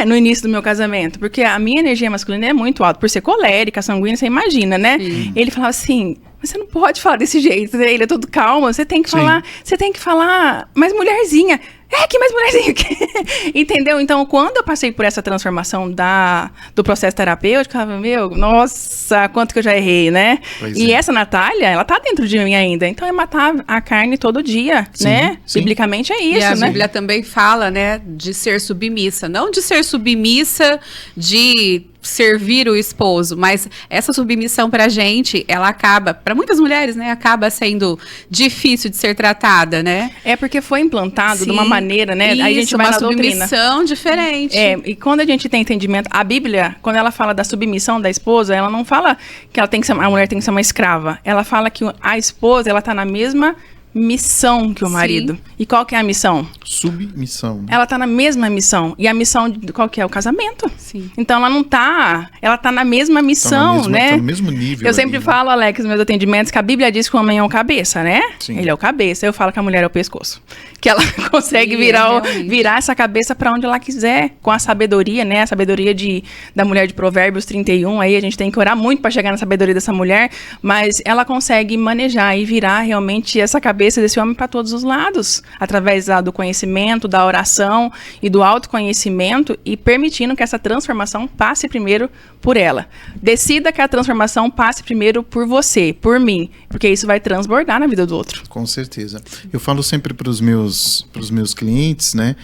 No início do meu casamento, porque a minha energia masculina é muito alta, por ser colérica, sanguínea, você imagina, né? Sim. Ele falava assim, mas você não pode falar desse jeito, né? Ele é todo calmo, você tem que falar mais mulherzinha. Que mais mulherzinha. Entendeu? Então, quando eu passei por essa transformação do processo terapêutico, eu falava, nossa, quanto que eu já errei, né? Essa Natália, ela tá dentro de mim ainda. Então, é matar a carne todo dia, sim, né? Sim. Biblicamente é isso, e a né? Bíblia também fala, né, de ser submissa. Não de ser submissa de servir o esposo, mas essa submissão pra gente, ela acaba, pra muitas mulheres, né, acaba sendo difícil de ser tratada, né? É porque foi implantado Sim, de uma maneira, né? Isso, Aí a gente vai uma na doutrina. submissão diferente. E quando a gente tem entendimento, a Bíblia, quando ela fala da submissão da esposa, ela não fala que ela tem que ser, a mulher tem que ser uma escrava. Ela fala que a esposa, ela tá na mesma missão que o marido. E qual que é a missão? Submissão. Ela tá na mesma missão. E a missão, qual que é? O casamento. Sim. Então, ela não tá... Ela tá na mesma missão, né? Tá no mesmo nível. Eu sempre falo, Alex, nos meus atendimentos, que a Bíblia diz que o homem é o cabeça, né? Sim. Ele é o cabeça. Eu falo que a mulher é o pescoço. Que ela consegue virar essa cabeça para onde ela quiser, com a sabedoria, né? A sabedoria da mulher de Provérbios 31. Aí a gente tem que orar muito para chegar na sabedoria dessa mulher, mas ela consegue manejar e virar realmente essa cabeça desse homem para todos os lados, através do conhecimento, da oração e do autoconhecimento, e permitindo que essa transformação passe primeiro por ela. Decida que a transformação passe primeiro por você, por mim, porque isso vai transbordar na vida do outro. Com certeza. Eu falo sempre para os meus clientes, né?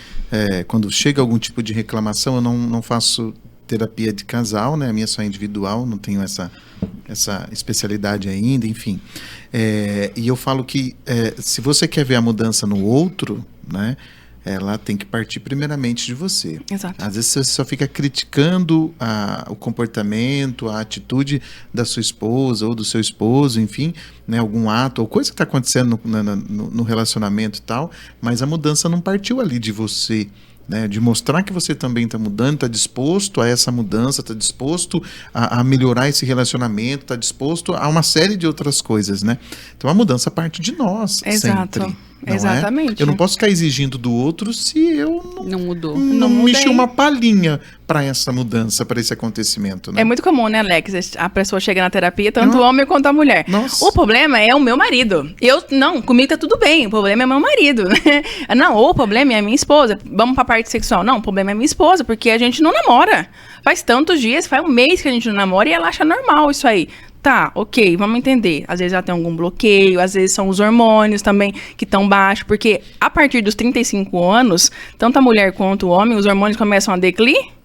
Quando chega algum tipo de reclamação, eu não faço terapia de casal, né? A minha é só individual, não tenho essa especialidade ainda, enfim. E eu falo que se você quer ver a mudança no outro, né? ela tem que partir primeiramente de você. Exato. Às vezes você só fica criticando o comportamento, a atitude da sua esposa ou do seu esposo, enfim, né, algum ato ou coisa que está acontecendo no relacionamento e tal, mas a mudança não partiu ali de você. Né, de mostrar que você também está mudando, está disposto a essa mudança, está disposto a melhorar esse relacionamento, está disposto a uma série de outras coisas, né? Então a mudança parte de nós. Exato. Sempre. Não Exatamente. Eu não posso ficar exigindo do outro se eu Não mudou. não mudei. mexi uma palhinha para essa mudança, para esse acontecimento. Né? É muito comum, né, Alex? A pessoa chega na terapia, tanto o homem quanto a mulher. Nossa. O problema é o meu marido. Não, comigo tá tudo bem. O problema é meu marido, né? Não, o problema é a minha esposa. Vamos pra parte sexual. Não, o problema é minha esposa, porque a gente não namora. Faz tantos dias, faz um mês que a gente não namora e ela acha normal isso aí. Tá, ok, vamos entender. Às vezes ela tem algum bloqueio, às vezes são os hormônios também que estão baixos, porque a partir dos 35 anos, tanto a mulher quanto o homem, os hormônios começam a declinar.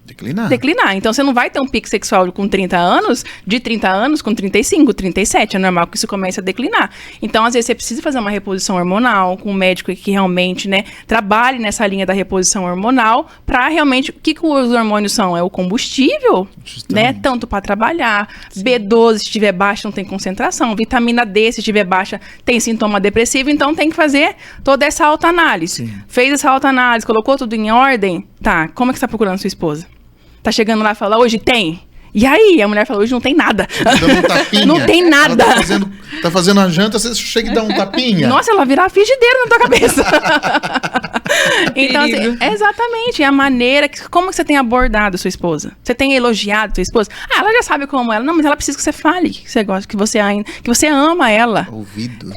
Então você não vai ter um pico sexual com 30 anos, de 30 anos com 35, 37. É normal que isso comece a declinar. Então, às vezes, você precisa fazer uma reposição hormonal com um médico que realmente, né, trabalhe nessa linha da reposição hormonal para realmente. O que os hormônios são? É o combustível, né? Tanto para trabalhar. Sim. B12, se estiver baixa, não tem concentração. Vitamina D, se estiver baixa, tem sintoma depressivo. Então, tem que fazer toda essa autoanálise. Sim. Fez essa autoanálise, colocou tudo em ordem. Tá, como é que você está procurando sua esposa? Tá chegando lá e fala, hoje tem? E aí? A mulher fala, hoje não tem nada. Um tapinha. Não tem nada. Ela tá fazendo a janta, você chega e dá um tapinha. Nossa, ela virar a frigideira na tua cabeça. Então, assim, exatamente. A maneira, como que você tem abordado a sua esposa? Você tem elogiado a sua esposa? Ah, ela já sabe como ela. Não, mas ela precisa que você fale, que você gosta, que você ama ela. Ouvidos.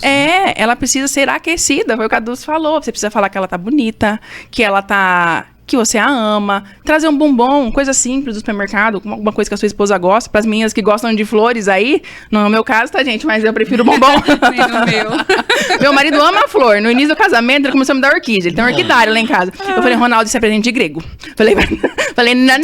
Ela precisa ser aquecida. Foi o que a Dulce falou. Você precisa falar que ela tá bonita, que você a ama, trazer um bombom, coisa simples do supermercado, alguma coisa que a sua esposa gosta, para as meninas que gostam de flores aí, não é o meu caso, tá, gente, mas eu prefiro bombom. Nem no meu. Meu marido ama a flor, no início do casamento ele começou a me dar orquídea, ele tem uma orquidária lá em casa. Eu falei, Ronaldo, isso é presente de grego. Falei, não.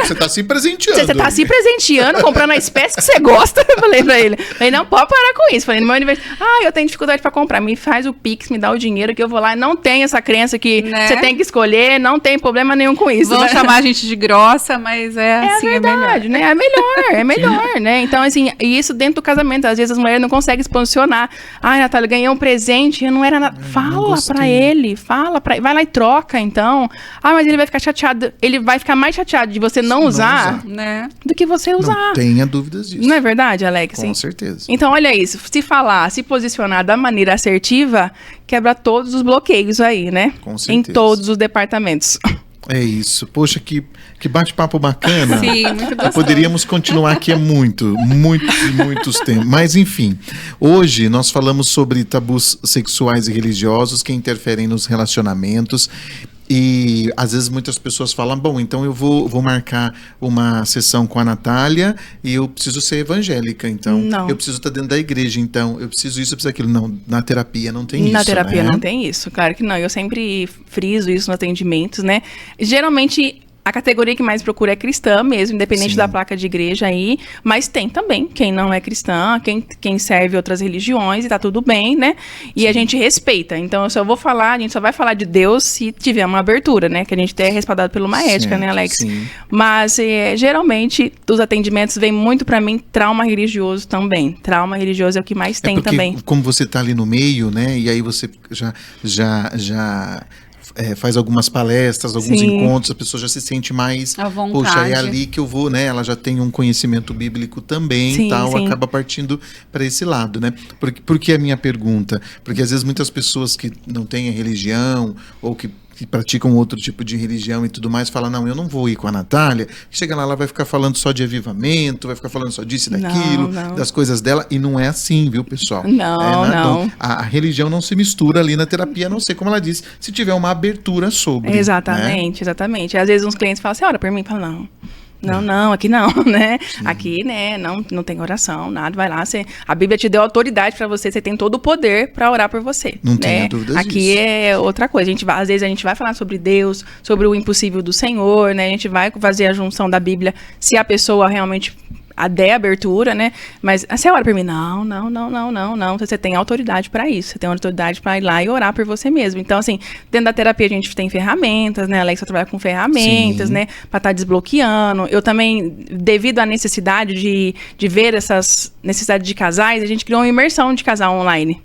Você tá se presenteando. Você tá se presenteando, comprando a espécie que você gosta. Eu falei pra ele, não pode parar com isso. Falei, no meu aniversário, eu tenho dificuldade pra comprar, me faz o Pix, me dá o dinheiro que eu vou lá, não tem essa crença que você tem que escolher, não tem problema nenhum com isso. Vão chamar a gente de grossa, mas assim, verdade, é melhor. É melhor, né? Então, assim, isso dentro do casamento, às vezes as mulheres não conseguem se posicionar. Ai, Natália, ganhei um presente, eu não era nada. Fala pra ele, vai lá e troca, então. Mas ele vai ficar chateado, ele vai ficar mais chateado de você não usar, né, do que você usar. Não tenha dúvidas disso. Não é verdade, Alex? Com certeza. Então, olha isso, se falar, se posicionar da maneira assertiva, quebra todos os bloqueios aí, né? Com certeza. Em todos os departamentos. É isso. Poxa, que bate-papo bacana. Sim, muito gostoso. Poderíamos continuar aqui muitos tempos. Mas, enfim, hoje nós falamos sobre tabus sexuais e religiosos que interferem nos relacionamentos. E às vezes muitas pessoas falam, bom, então eu vou marcar uma sessão com a Natália e eu preciso ser evangélica, então eu preciso estar dentro da igreja, então eu preciso isso, eu preciso aquilo. Não, na terapia não tem isso, Na terapia né? não tem isso, claro que não. Eu sempre friso isso nos atendimentos, né? Geralmente a categoria que mais procura é cristã mesmo, independente da placa de igreja aí, mas tem também quem não é cristã, quem serve outras religiões e tá tudo bem, né? E a gente respeita. Então a gente só vai falar de Deus se tiver uma abertura, né? Que a gente é respaldado por uma ética, né, Alex? Sim. Mas geralmente os atendimentos vêm muito pra mim trauma religioso também. Trauma religioso é o que mais tem porque, também. Como você tá ali no meio, né? E aí você já faz algumas palestras, alguns encontros, a pessoa já se sente mais à vontade. Poxa, é ali que eu vou, né? Ela já tem um conhecimento bíblico também, tal, acaba partindo para esse lado, né? Por que a minha pergunta? Porque às vezes muitas pessoas que não têm a religião ou que praticam outro tipo de religião e tudo mais, falam, não, eu não vou ir com a Natália. Chega lá, ela vai ficar falando só de avivamento, vai ficar falando só disso e daquilo, das coisas dela, e não é assim, viu, pessoal? Não. A religião não se mistura ali na terapia, a não ser, como ela disse, se tiver uma abertura sobre. Exatamente. Às vezes uns clientes falam assim, ora por mim, falam, não, aqui não, né? Sim. Aqui, né, não tem oração, nada, vai lá, a Bíblia te deu autoridade pra você tem todo o poder pra orar por você. Não né? tenha dúvida disso. Aqui é outra coisa, às vezes a gente vai falar sobre Deus, sobre o impossível do Senhor, né? A gente vai fazer a junção da Bíblia, se a pessoa realmente der abertura, né? Mas você ora por mim? Não. Você tem autoridade para isso. Você tem autoridade para ir lá e orar por você mesmo. Então, assim, dentro da terapia a gente tem ferramentas, né? A Alex trabalha com ferramentas, Sim. né? Para estar desbloqueando. Eu também, devido à necessidade de ver essas necessidades de casais, a gente criou uma imersão de casal online.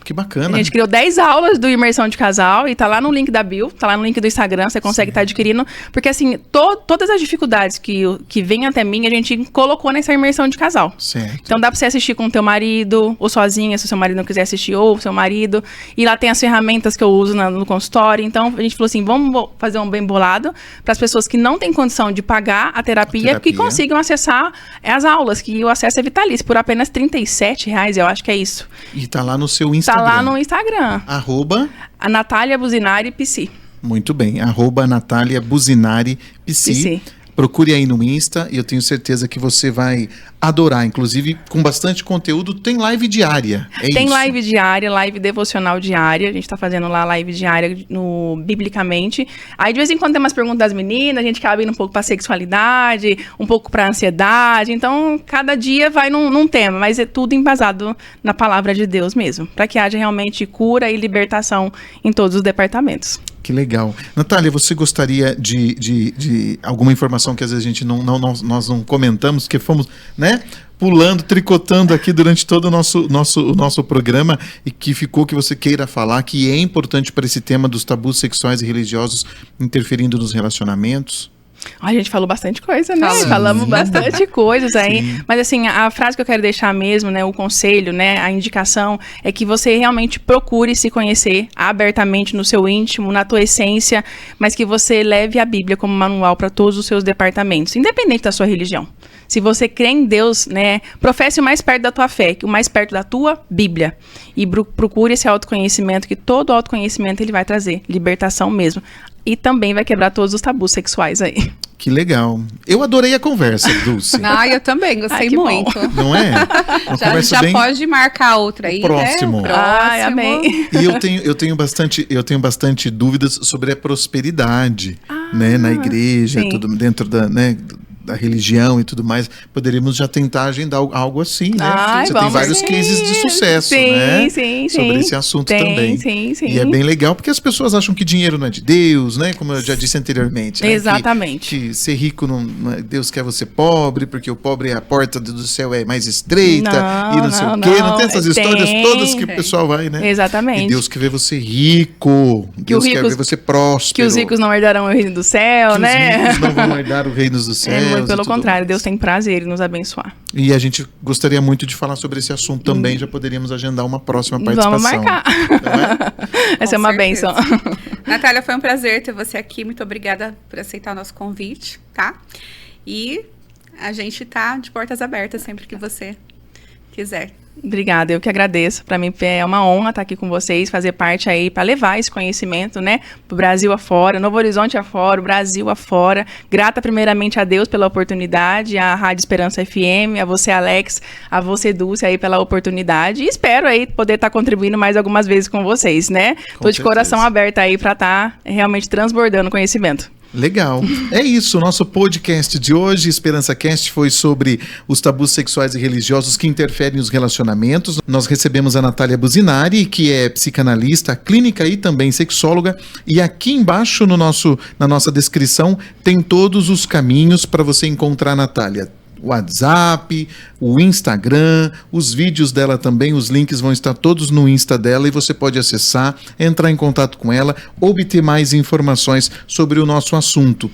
Que bacana. A gente criou 10 aulas do Imersão de Casal e tá lá no link da bio, tá lá no link do Instagram, você consegue estar adquirindo. Porque, assim, todas as dificuldades que vêm até mim, a gente colocou nessa imersão de casal. Certo. Então dá pra você assistir com o teu marido, ou sozinha, se o seu marido não quiser assistir, ou o seu marido. E lá tem as ferramentas que eu uso no consultório. Então a gente falou assim, vamos fazer um bem bolado para as pessoas que não têm condição de pagar a terapia, que consigam acessar as aulas, que o acesso é vitalício, por apenas R$37, eu acho que é isso. E tá lá no seu Instagram. Tá lá no Instagram. Arroba... A Natália Buzinari Psi. Muito bem. Arroba Natália Buzinari Psi. Procure aí no Insta e eu tenho certeza que você vai adorar. Inclusive, com bastante conteúdo, tem live diária. Tem isso? live diária, live devocional diária. A gente tá fazendo lá live diária no Biblicamente. Aí, de vez em quando, tem umas perguntas das meninas, a gente acaba indo um pouco pra sexualidade, um pouco pra ansiedade. Então, cada dia vai num tema, mas é tudo embasado na palavra de Deus mesmo. Para que haja realmente cura e libertação em todos os departamentos. Que legal. Natália, você gostaria de alguma informação que às vezes a gente nós não comentamos, porque fomos, né, pulando, tricotando aqui durante todo o nosso programa e que ficou que você queira falar, que é importante para esse tema dos tabus sexuais e religiosos interferindo nos relacionamentos? A gente falou bastante coisa, né? Sim. Falamos bastante coisas aí. Sim. Mas assim, a frase que eu quero deixar mesmo, né? O conselho, né? A indicação é que você realmente procure se conhecer abertamente no seu íntimo, na tua essência, mas que você leve a Bíblia como manual para todos os seus departamentos, independente da sua religião. Se você crê em Deus, né? Professe o mais perto da tua fé, o mais perto da tua Bíblia. E procure esse autoconhecimento, que todo autoconhecimento ele vai trazer libertação mesmo. E também vai quebrar todos os tabus sexuais aí. Que legal. Eu adorei a conversa, Dulce. Eu também, gostei que muito. bom. Não é? Uma conversa Já bem... pode marcar outra aí, próximo. né? O próximo. Ai, amém. E eu tenho bastante dúvidas sobre a prosperidade, né, na igreja, sim. tudo dentro da religião e tudo mais. Poderíamos já tentar agendar algo assim, né? Ai, Você tem vamos vários sim. cases de sucesso, Sim, né? sim, sobre sim. esse assunto Tem, também. sim. E é bem legal porque as pessoas acham que dinheiro não é de Deus, né? Como eu já disse anteriormente. Né? Exatamente. Que ser rico não é, Deus quer você pobre, porque o pobre a porta do céu é mais estreita e não sei o quê. Não tem essas histórias todas que o pessoal vai, né? Exatamente. E Deus quer ver você rico. Deus quer ver você próspero. Que os ricos não herdarão o reino do céu, que né? os ricos não vão herdar o reino dos céus. Muito pelo e tudo contrário, mais. Deus tem prazer em nos abençoar. E a gente gostaria muito de falar sobre esse assunto também. Já poderíamos agendar uma próxima participação. Vamos marcar. Não é? Essa é uma certeza. bênção. Natália, foi um prazer ter você aqui. Muito obrigada por aceitar o nosso convite, tá? E a gente tá de portas abertas sempre que você quiser. Obrigada, eu que agradeço. Para mim é uma honra estar aqui com vocês, fazer parte aí para levar esse conhecimento, né, pro Brasil afora, Novo Horizonte afora, o Brasil afora. Grata primeiramente a Deus pela oportunidade, à Rádio Esperança FM, a você, Alex, a você, Dulce, aí pela oportunidade. E espero aí poder estar contribuindo mais algumas vezes com vocês, né? Tô de coração aberto aí para estar realmente transbordando conhecimento. Legal. É isso, o nosso podcast de hoje, Esperança Cast, foi sobre os tabus sexuais e religiosos que interferem nos relacionamentos. Nós recebemos a Natália Buzinari, que é psicanalista, clínica e também sexóloga. E aqui embaixo na nossa descrição tem todos os caminhos para você encontrar a Natália. O WhatsApp, o Instagram, os vídeos dela também, os links vão estar todos no Insta dela e você pode acessar, entrar em contato com ela, obter mais informações sobre o nosso assunto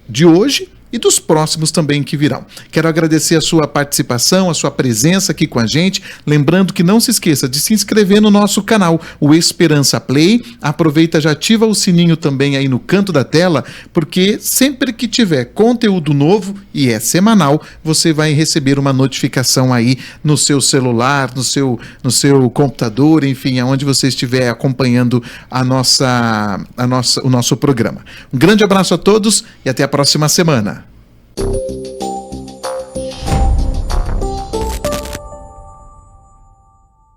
de hoje e dos próximos também que virão. Quero agradecer a sua participação, a sua presença aqui com a gente. Lembrando que não se esqueça de se inscrever no nosso canal, o Esperança Play. Aproveita, já ativa o sininho também aí no canto da tela, porque sempre que tiver conteúdo novo, e é semanal, você vai receber uma notificação aí no seu celular, no seu computador, enfim, aonde você estiver acompanhando o nosso programa. Um grande abraço a todos e até a próxima semana.